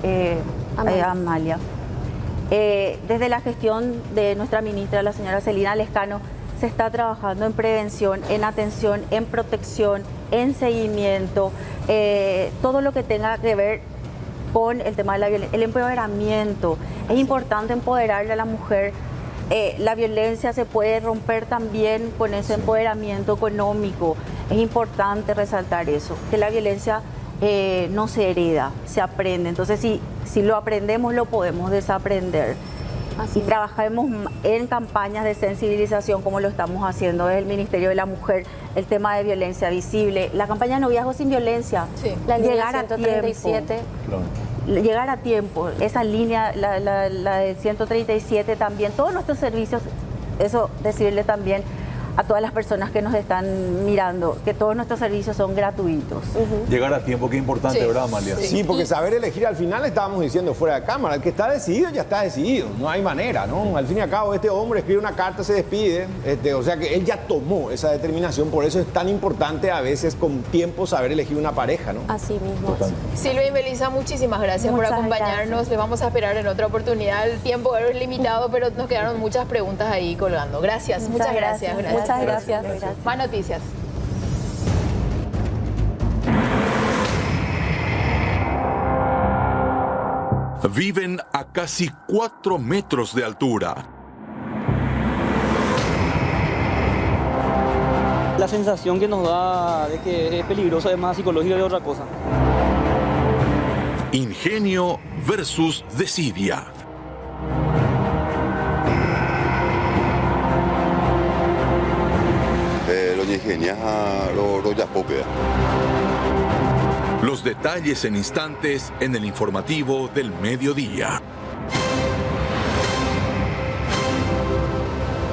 Amalia. Desde la gestión de nuestra ministra, la señora Celina Lescano, se está trabajando en prevención, en atención, en protección, en seguimiento, todo lo que tenga que ver con el tema de la violencia, el empoderamiento. Es importante empoderarle a la mujer. La violencia se puede romper también con ese empoderamiento económico. Es importante resaltar eso, que la violencia no se hereda, se aprende. Entonces, si lo aprendemos, lo podemos desaprender. Y trabajemos en campañas de sensibilización como lo estamos haciendo desde el Ministerio de la Mujer, el tema de violencia visible, la campaña Noviazgo sin Violencia, la línea llegar 137. a tiempo, llegar a tiempo, esa línea, la de 137 también, todos nuestros servicios, eso decirle también a todas las personas que nos están mirando, que todos nuestros servicios son gratuitos. Llegar a tiempo, qué importante, ¿verdad, Amalia? Sí, porque saber elegir, al final estábamos diciendo fuera de cámara, el que está decidido ya está decidido, no hay manera, ¿no? Al fin y al cabo, este hombre escribe una carta, se despide, o sea que él ya tomó esa determinación, por eso es tan importante a veces con tiempo saber elegir una pareja, ¿no? Así mismo. Silvia y Melissa, muchísimas gracias por acompañarnos. Les vamos a esperar en otra oportunidad. El tiempo es limitado, pero nos quedaron muchas preguntas ahí colgando. Gracias, muchas gracias. Muchas gracias. Más noticias. Viven a casi 4 metros de altura. La sensación que nos da de que es peligroso es más psicológica que otra cosa. Ingenio versus desidia. Los detalles en instantes en el informativo del mediodía.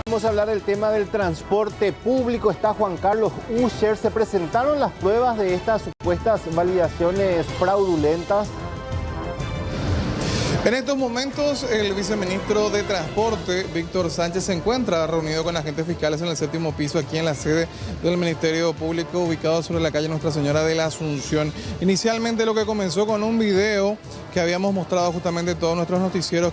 Vamos a hablar del tema del transporte público. Está Juan Carlos Usher. Se presentaron las pruebas de estas supuestas validaciones fraudulentas. En estos momentos, el viceministro de Transporte, Víctor Sánchez, se encuentra reunido con agentes fiscales en el 7º piso, aquí en la sede del Ministerio Público, ubicado sobre la calle Nuestra Señora de la Asunción. Inicialmente lo que comenzó con un video que habíamos mostrado justamente en todos nuestros noticieros,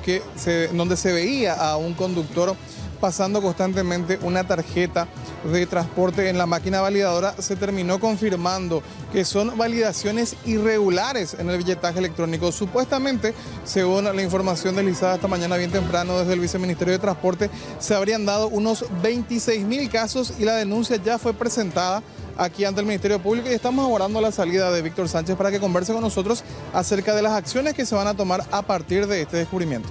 donde se veía a un conductor pasando constantemente una tarjeta de transporte en la máquina validadora, se terminó confirmando que son validaciones irregulares en el billetaje electrónico. Supuestamente, según la información deslizada esta mañana bien temprano desde el Viceministerio de Transporte, se habrían dado unos 26.000 casos y la denuncia ya fue presentada aquí ante el Ministerio Público y estamos aguardando la salida de Víctor Sánchez para que converse con nosotros acerca de las acciones que se van a tomar a partir de este descubrimiento.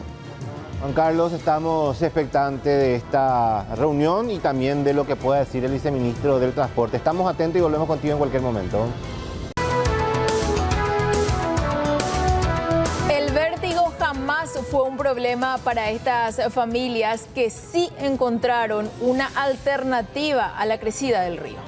Juan Carlos, estamos expectantes de esta reunión y también de lo que pueda decir el viceministro del Transporte. Estamos atentos y volvemos contigo en cualquier momento. El vértigo jamás fue un problema para estas familias que sí encontraron una alternativa a la crecida del río.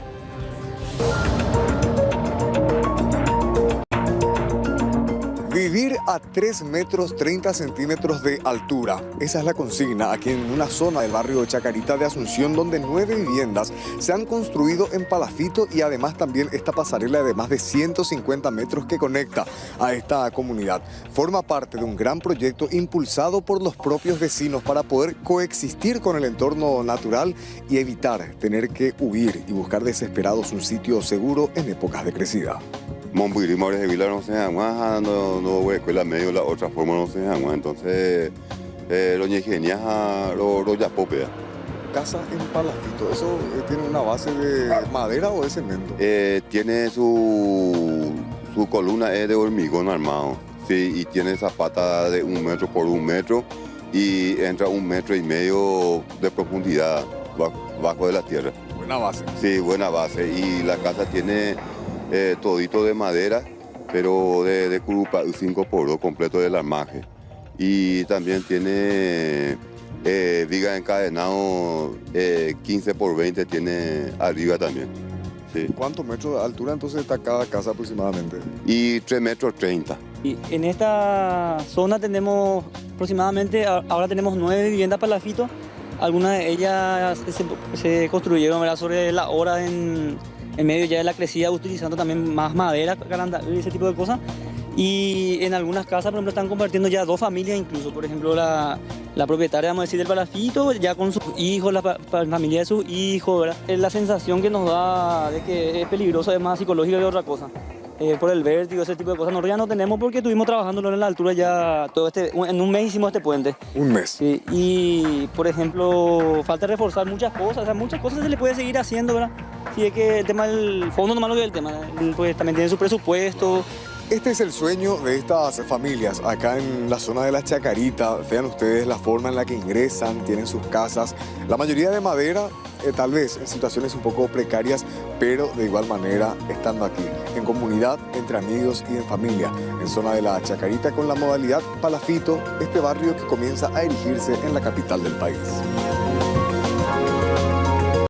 Vivir a 3 metros 30 centímetros de altura. Esa es la consigna aquí en una zona del barrio de Chacarita de Asunción, donde 9 viviendas se han construido en palafito y además también esta pasarela de más de 150 metros que conecta a esta comunidad. Forma parte de un gran proyecto impulsado por los propios vecinos para poder coexistir con el entorno natural y evitar tener que huir y buscar desesperados un sitio seguro en épocas de crecida. Monbuirimores de Vila no se llama, no escuela medio, la otra forma no se llama, entonces lo ingenias lo ya popea. Casa en palafito, ¿eso tiene una base de madera o de cemento? Tiene su columna de hormigón armado, sí, y tiene zapata de 1 metro por 1 metro y entra 1,5 metros de profundidad bajo de la tierra. Buena base. Sí, buena base, y la casa tiene todito de madera, pero de curupa 5x2 completo del armaje. Y también tiene viga encadenado 15x20 tiene arriba también. Sí. ¿Cuántos metros de altura entonces está cada casa aproximadamente? Y 3,30 metros. Y en esta zona tenemos aproximadamente, ahora tenemos 9 viviendas palafito. Algunas de ellas se construyeron, ¿verdad?, sobre la hora en medio ya de la crecida, utilizando también más madera, y ese tipo de cosas. Y en algunas casas, por ejemplo, están compartiendo ya 2 familias incluso. Por ejemplo, la propietaria, vamos a decir, del palafito, ya con sus hijos, la familia de sus hijos, ¿verdad? La sensación que nos da de que es peligroso es más psicológica que otra cosa. Por el vértigo, ese tipo de cosas. Nosotros ya no tenemos porque estuvimos trabajando en la altura ya en un mes hicimos este puente. ¿Un mes? Sí, y por ejemplo, falta reforzar muchas cosas, o sea, muchas cosas se le puede seguir haciendo, ¿verdad? Sí, es que el tema del fondo no malo que el tema, pues también tiene su presupuesto. Este es el sueño de estas familias acá en la zona de la Chacarita. Vean ustedes la forma en la que ingresan, tienen sus casas, la mayoría de madera, tal vez en situaciones un poco precarias, pero de igual manera estando aquí, en comunidad, entre amigos y en familia, en zona de la Chacarita con la modalidad palafito, este barrio que comienza a erigirse en la capital del país.